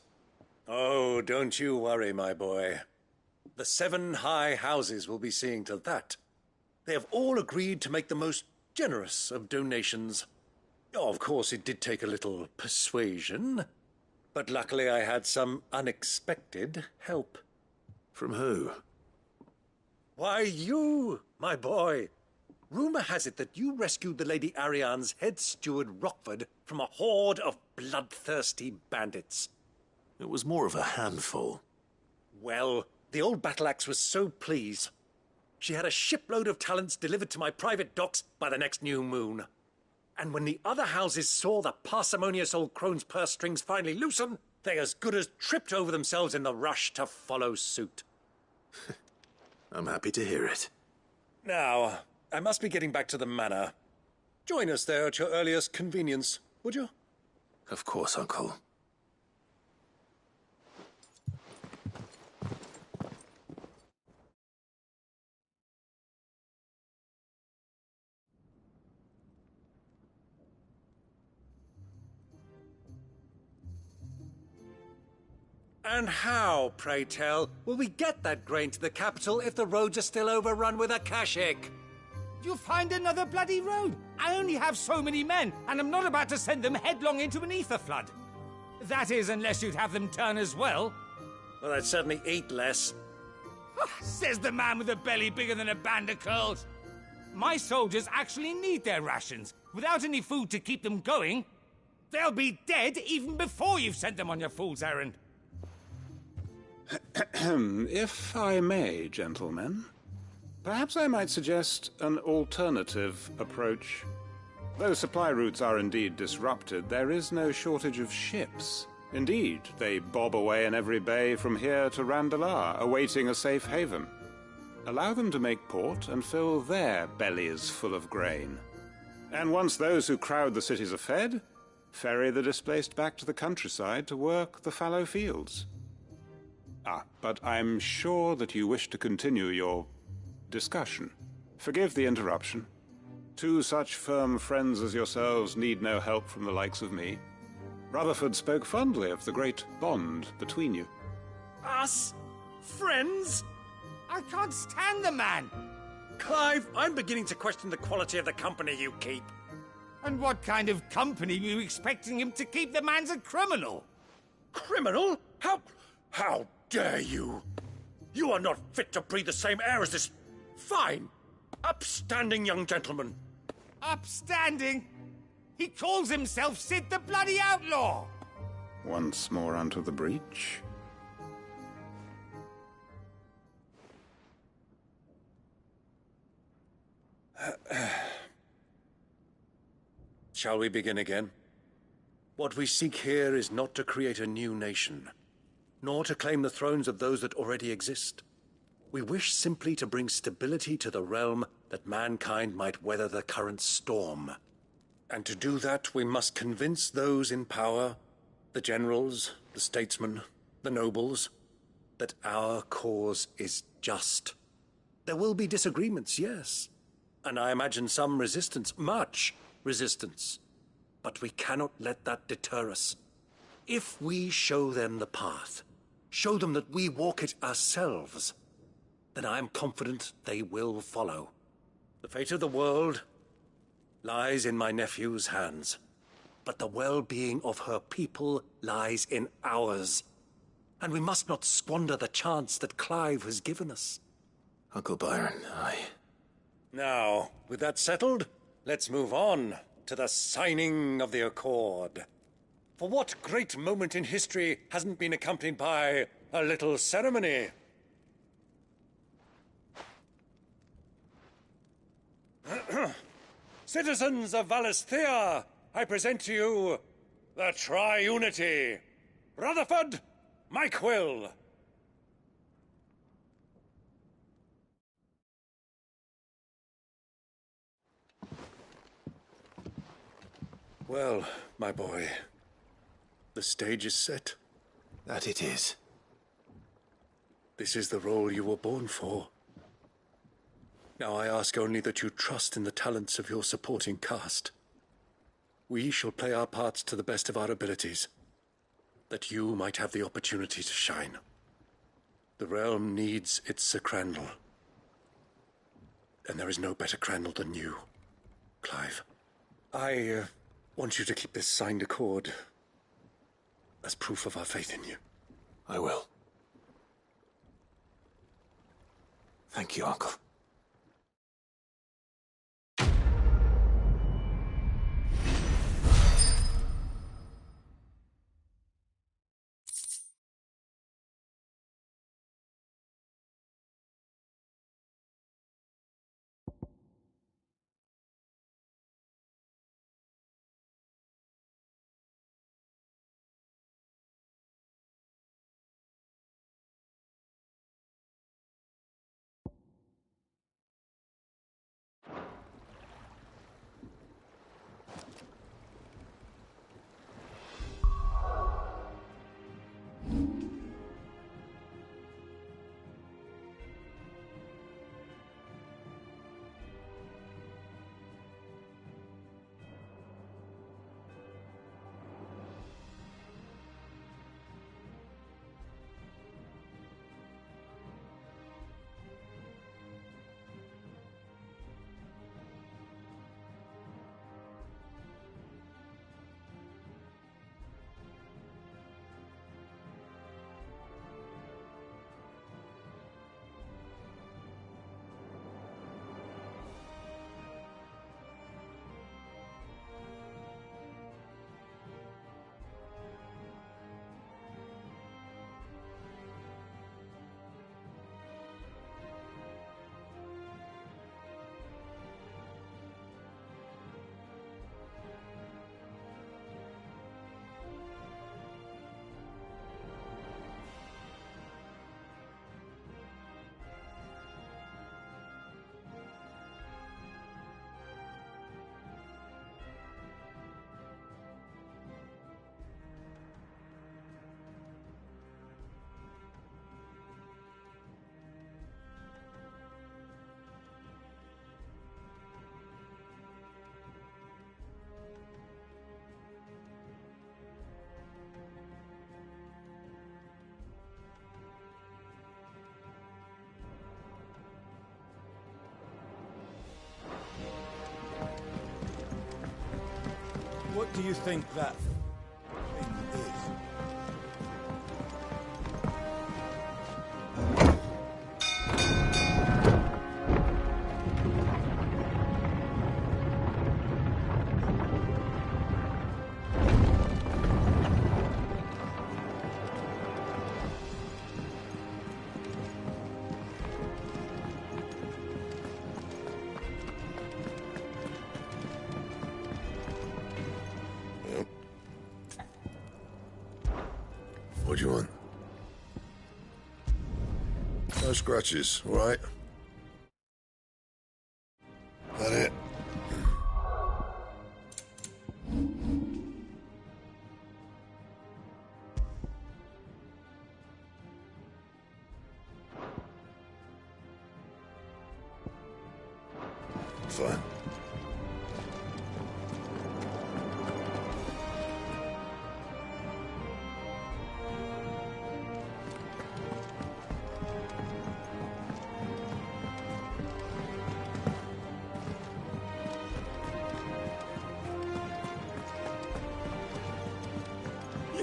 Oh, don't you worry, my boy. The 7 high houses will be seeing to that. They have all agreed to make the most generous of donations. Oh, of course, it did take a little persuasion, but luckily I had some unexpected help. From who? Why, you, my boy. Rumor has it that you rescued the Lady Ariane's head steward Rockford from a horde of bloodthirsty bandits. It was more of a handful. Well, the old battle-axe was so pleased. she had a shipload of talents delivered to my private docks by the next new moon. And when the other houses saw the parsimonious old crone's purse strings finally loosen, they as good as tripped over themselves in the rush to follow suit. I'm happy to hear it. Now, I must be getting back to the manor. Join us there at your earliest convenience, would you? Of course, Uncle. And how, pray tell, will we get that grain to the capital if the roads are still overrun with akashic? You'll find another bloody road. I only have so many men, and I'm not about to send them headlong into an ether flood. That is, unless you'd have them turn as well. Well, I'd certainly eat less. Says the man with a belly bigger than a band of curls. My soldiers actually need their rations. Without any food to keep them going, they'll be dead even before you've sent them on your fool's errand. If I may, gentlemen, perhaps I might suggest an alternative approach. Though supply routes are indeed disrupted, there is no shortage of ships. Indeed, they bob away in every bay from here to Randalar, awaiting a safe haven. Allow them to make port and fill their bellies full of grain. And once those who crowd the cities are fed, ferry the displaced back to the countryside to work the fallow fields. But I'm sure that you wish to continue your discussion. Forgive the interruption. Two such firm friends as yourselves need no help from the likes of me. Rutherford spoke fondly of the great bond between you. Us? Friends? I can't stand the man! Clive, I'm beginning to question the quality of the company you keep. And what kind of company were you expecting him to keep? The man's a criminal! Criminal? How dare you? You are not fit to breathe the same air as this fine, upstanding young gentleman. Upstanding? He calls himself Sid the Bloody Outlaw! Once more onto the breach. Shall we begin again? What we seek here is not to create a new nation, nor to claim the thrones of those that already exist. We wish simply to bring stability to the realm that mankind might weather the current storm. And to do that, we must convince those in power, the generals, the statesmen, the nobles, that our cause is just. There will be disagreements, yes, and I imagine some resistance, much resistance. But we cannot let that deter us. If we show them the path, show them that we walk it ourselves, then I am confident they will follow. The fate of the world lies in my nephew's hands, but the well-being of her people lies in ours. And we must not squander the chance that Clive has given us. Uncle Byron, Now, with that settled, let's move on to the signing of the Accord. For what great moment in history hasn't been accompanied by a little ceremony? Citizens of Valisthea, I present to you the Tri-Unity. Rutherford, Mike Will. Well, my boy, the stage is set. That it is. This is the role you were born for. Now I ask only that you trust in the talents of your supporting cast. We shall play our parts to the best of our abilities, that you might have the opportunity to shine. The realm needs its Sir Crandall. And there is no better Crandall than you, Clive. I want you to keep this signed accord as proof of our faith in you. I will. Thank you, Uncle. do you think that thing is? What do you want? No scratches, all right? That it? Fine.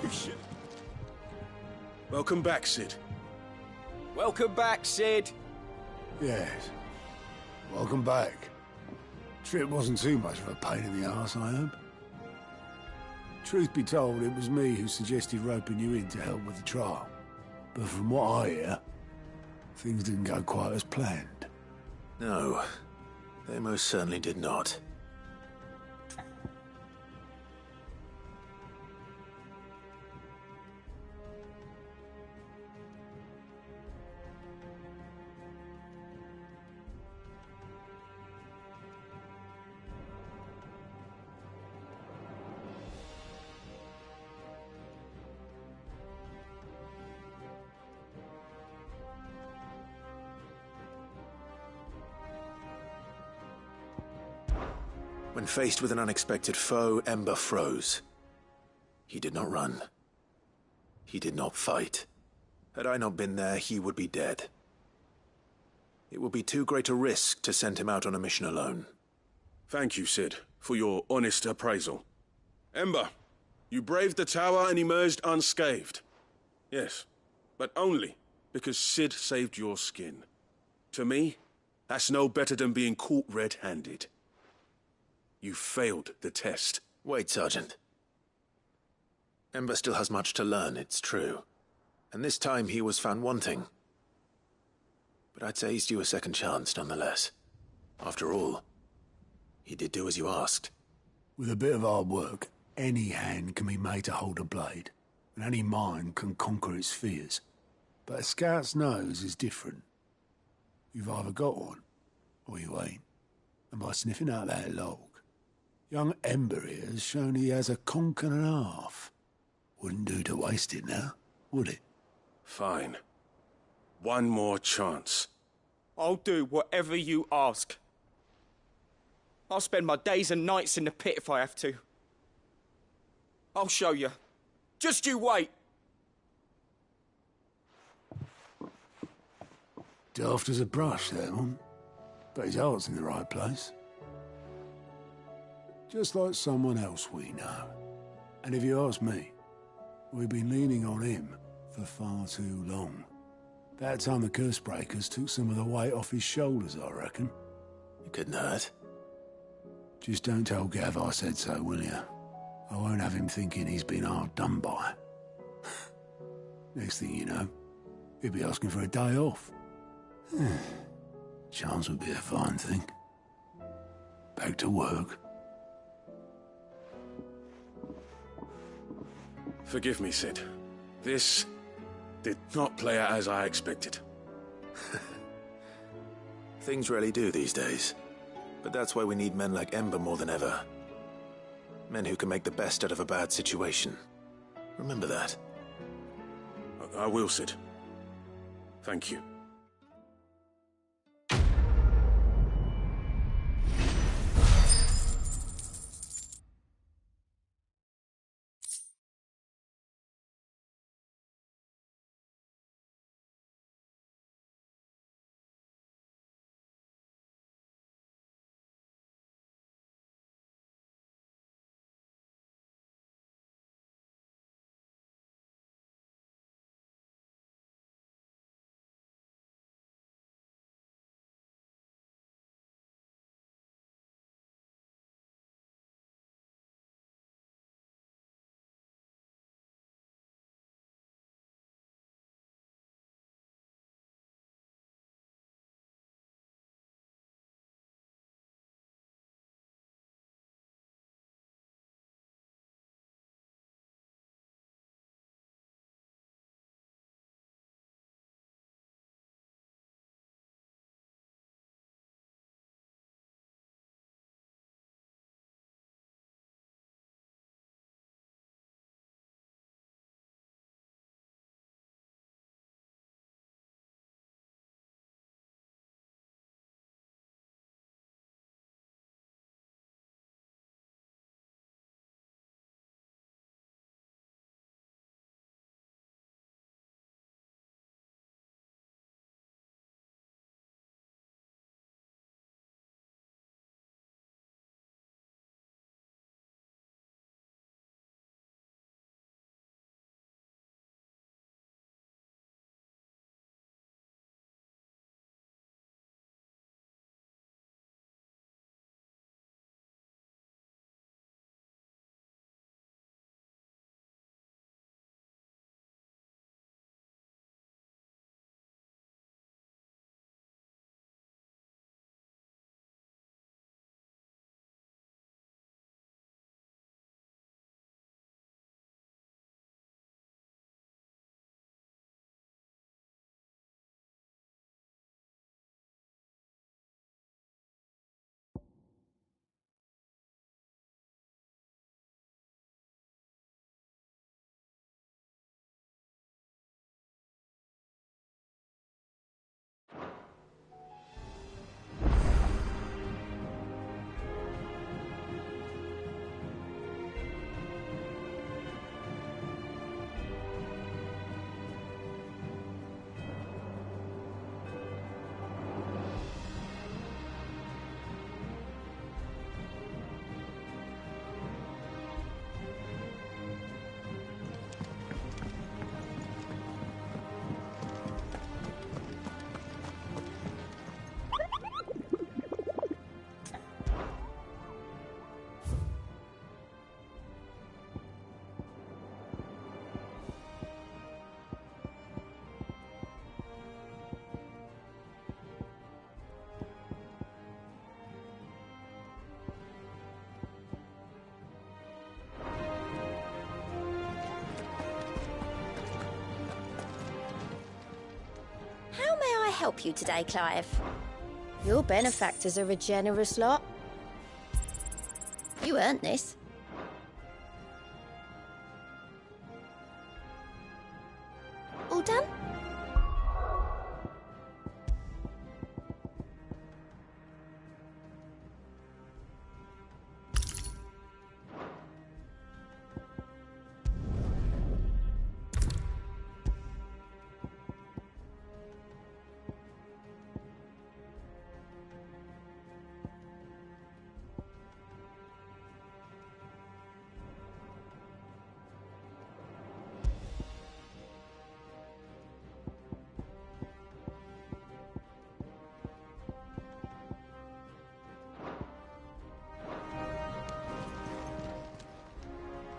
You should. Welcome back, Sid. Welcome back, Sid. Yes. Welcome back. Trip wasn't too much of a pain in the arse, I hope. Truth be told, it was me who suggested roping you in to help with the trial. But from what I hear, things didn't go quite as planned. No, they most certainly did not. When faced with an unexpected foe, Ember froze. He did not run. He did not fight. Had I not been there, he would be dead. It would be too great a risk to send him out on a mission alone. Thank you, Sid, for your honest appraisal. Ember, you braved the tower and emerged unscathed. Yes, but only because Sid saved your skin. To me, that's no better than being caught red-handed. You failed the test. Wait, Sergeant. Ember still has much to learn, it's true. And this time he was found wanting. But I'd say he's due a second chance, nonetheless. After all, he did do as you asked. With a bit of hard work, any hand can be made to hold a blade, and any mind can conquer its fears. But a scout's nose is different. You've either got one, or you ain't. And by sniffing out that log, young Ember here has shown he has a conch and a half. Wouldn't do to waste it now, would it? Fine. One more chance. I'll do whatever you ask. I'll spend my days and nights in the pit if I have to. I'll show you. Just you wait. Daft as a brush, that one. But his heart's in the right place. Just like someone else we know. And if you ask me, we've been leaning on him for far too long. That time the curse breakers took some of the weight off his shoulders, I reckon. It couldn't hurt. Just don't tell Gav I said so, will you? I won't have him thinking he's been hard done by. Next thing you know, he'll be asking for a day off. Chance would be a fine thing. Back to work. Forgive me, Sid. This did not play out as I expected. Things rarely do these days. But that's why we need men like Ember more than ever. Men who can make the best out of a bad situation. Remember that. I will, Sid. Thank you. help you today, Clive? Your benefactors are a generous lot. You earned this. All done?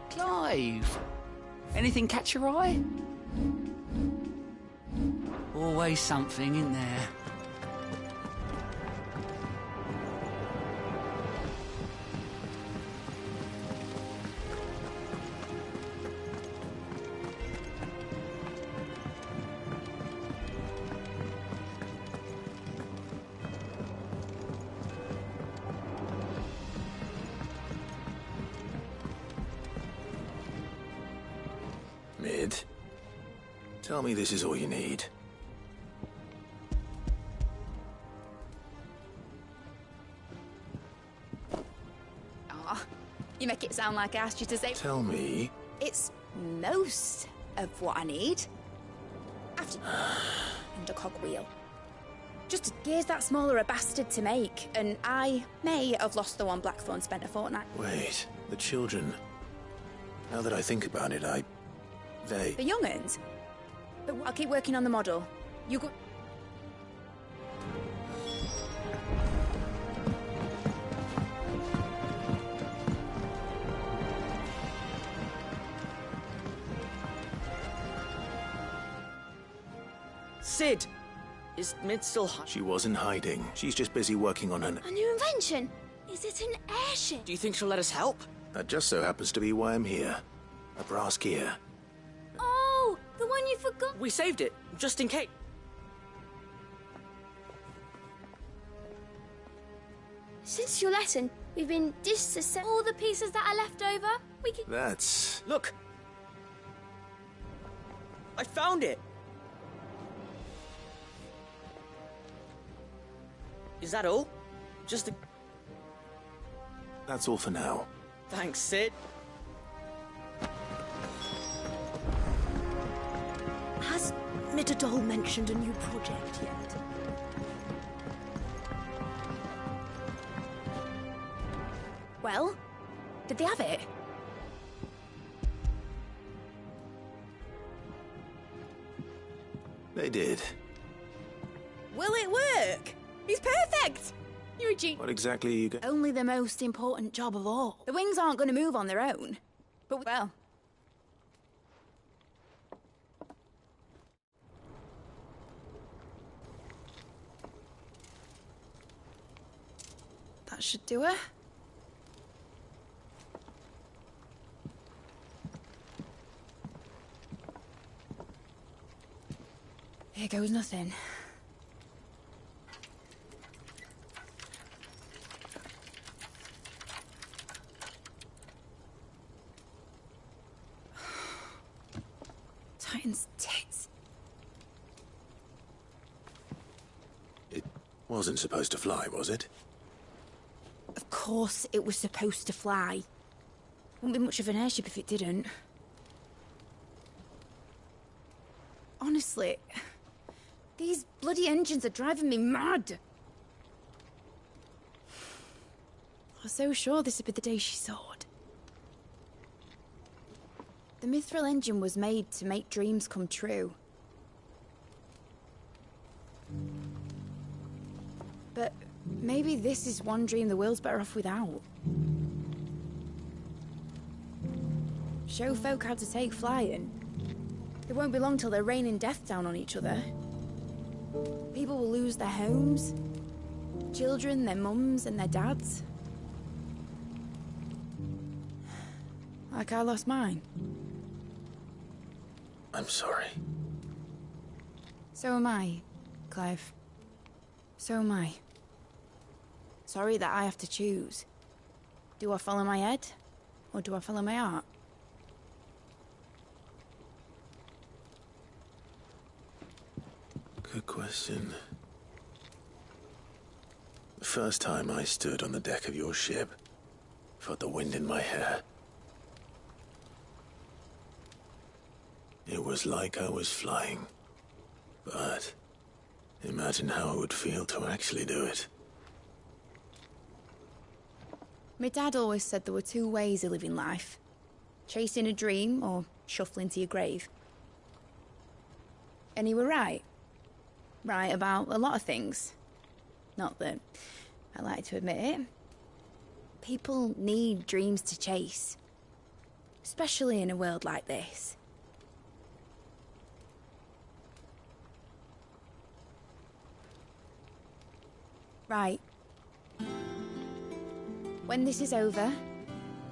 Clive, anything catch your eye? Always something in there. Mid, tell me this is all you need. Aw, you make it sound like I asked you to say... Tell me. It's most of what I need. After... and a cogwheel. Just a gear's that smaller a bastard to make, and I may have lost the one Blackthorn spent a fortnight. Wait, the children. Now that I think about it, They... The young'uns? But I'll keep working on the model. You go... Sid! Is Mid still She wasn't hiding. She's just busy working on her... A new invention? Is it an airship? Do you think she'll let us help? That just so happens to be why I'm here. A brass gear. Oh, the one you forgot. We saved it, just in case. Since your lesson, we've been disassembling all the pieces that are left over. We can... That's... Look! I found it! Is that all? Just a... That's all for now. Thanks, Sid. Has Midadol mentioned a new project yet? Well, did they have it? They did. Will it work? He's perfect! You're a genius. What exactly are you going... Only the most important job of all. The wings aren't going to move on their own. But, well... That should do it. Here goes nothing. Titan's tits. It wasn't supposed to fly, was it? Of course it was supposed to fly. Wouldn't be much of an airship if it didn't. Honestly, these bloody engines are driving me mad. I was so sure this would be the day she soared. The Mithril engine was made to make dreams come true. But maybe this is one dream the world's better off without. Show folk how to take flying. It won't be long till they're raining death down on each other. People will lose their homes, children, their mums and their dads. Like I lost mine. I'm sorry. So am I, Clive. So am I. Sorry that I have to choose. Do I follow my head, or do I follow my heart? Good question. The first time I stood on the deck of your ship, felt the wind in my hair. It was like I was flying. But imagine how it would feel to actually do it. My dad always said there were two ways of living life. Chasing a dream or shuffling to your grave. And he were right. Right about a lot of things. Not that I like to admit it. People need dreams to chase. Especially in a world like this. Right. When this is over,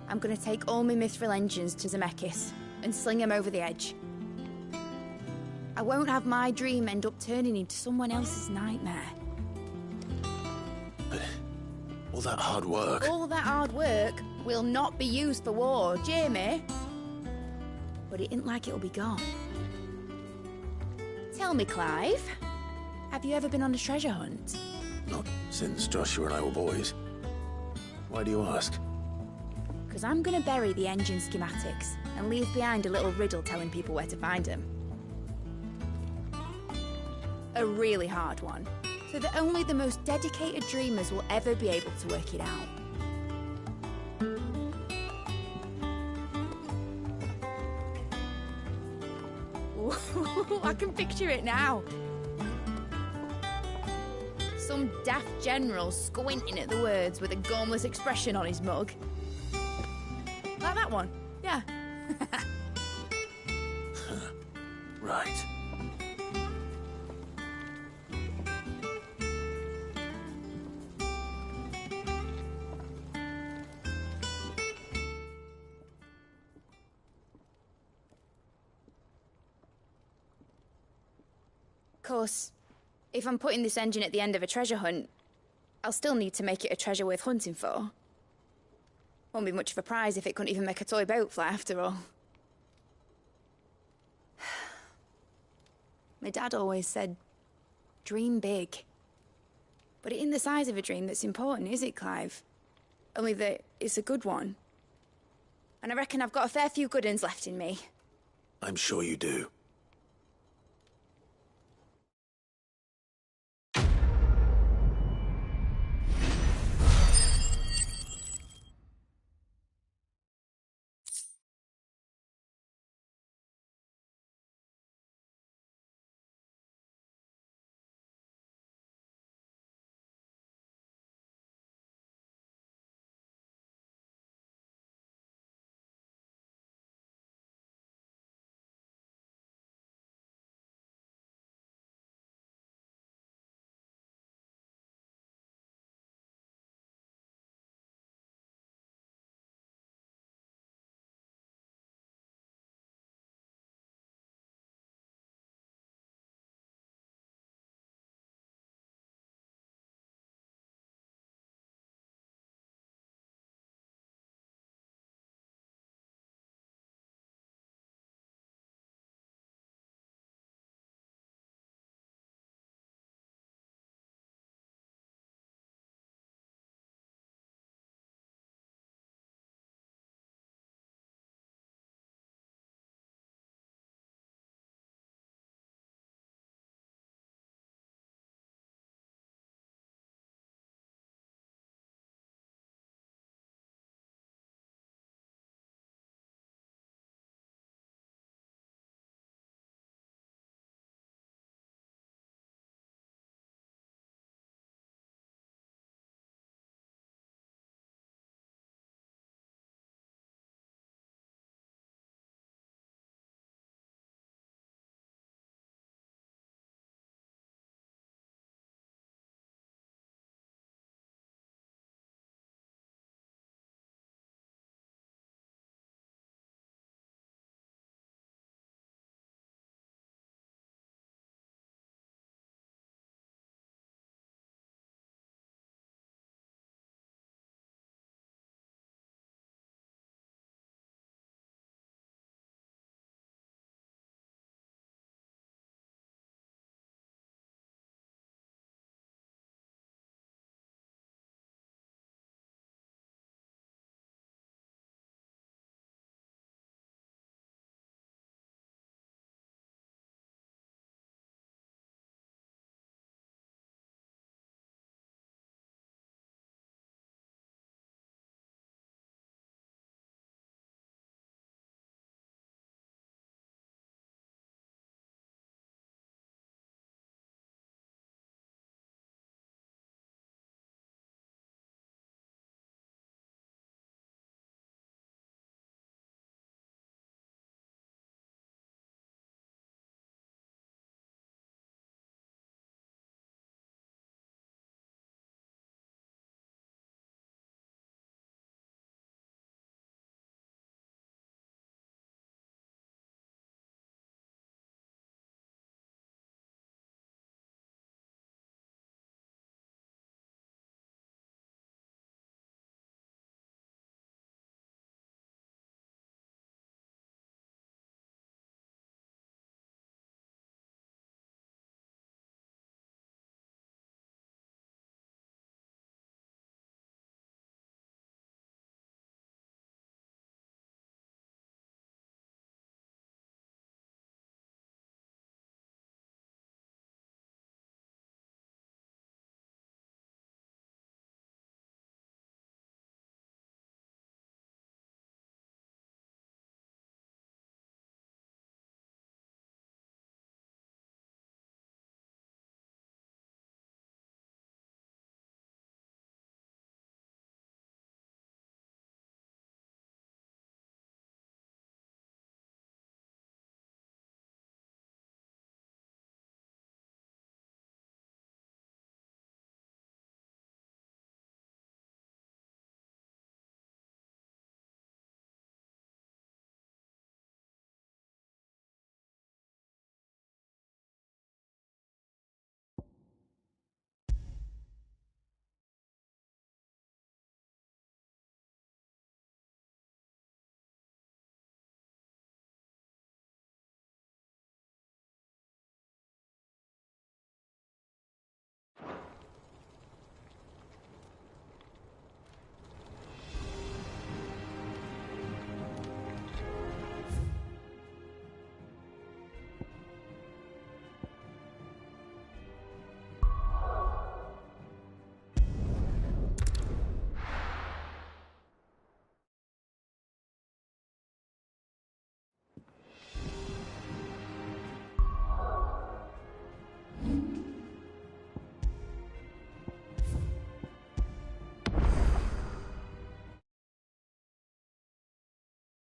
I'm gonna take all my mithril engines to Zemeckis and sling them over the edge. I won't have my dream end up turning into someone else's nightmare. But all that hard work... All that hard work will not be used for war, Jamie. But it ain't like it'll be gone. Tell me, Clive, have you ever been on a treasure hunt? Not since Joshua and I were boys. Why do you ask? Because I'm gonna bury the engine schematics and leave behind a little riddle telling people where to find them. A really hard one, so that only the most dedicated dreamers will ever be able to work it out. Ooh, I can picture it now. Some daft general squinting at the words with a gormless expression on his mug. Like that one, yeah. Right. Of course, if I'm putting this engine at the end of a treasure hunt, I'll still need to make it a treasure worth hunting for. Won't be much of a prize if it couldn't even make a toy boat fly after all. My dad always said, dream big. But it ain't the size of a dream that's important, is it, Clive? Only that it's a good one. And I reckon I've got a fair few good uns left in me. I'm sure you do.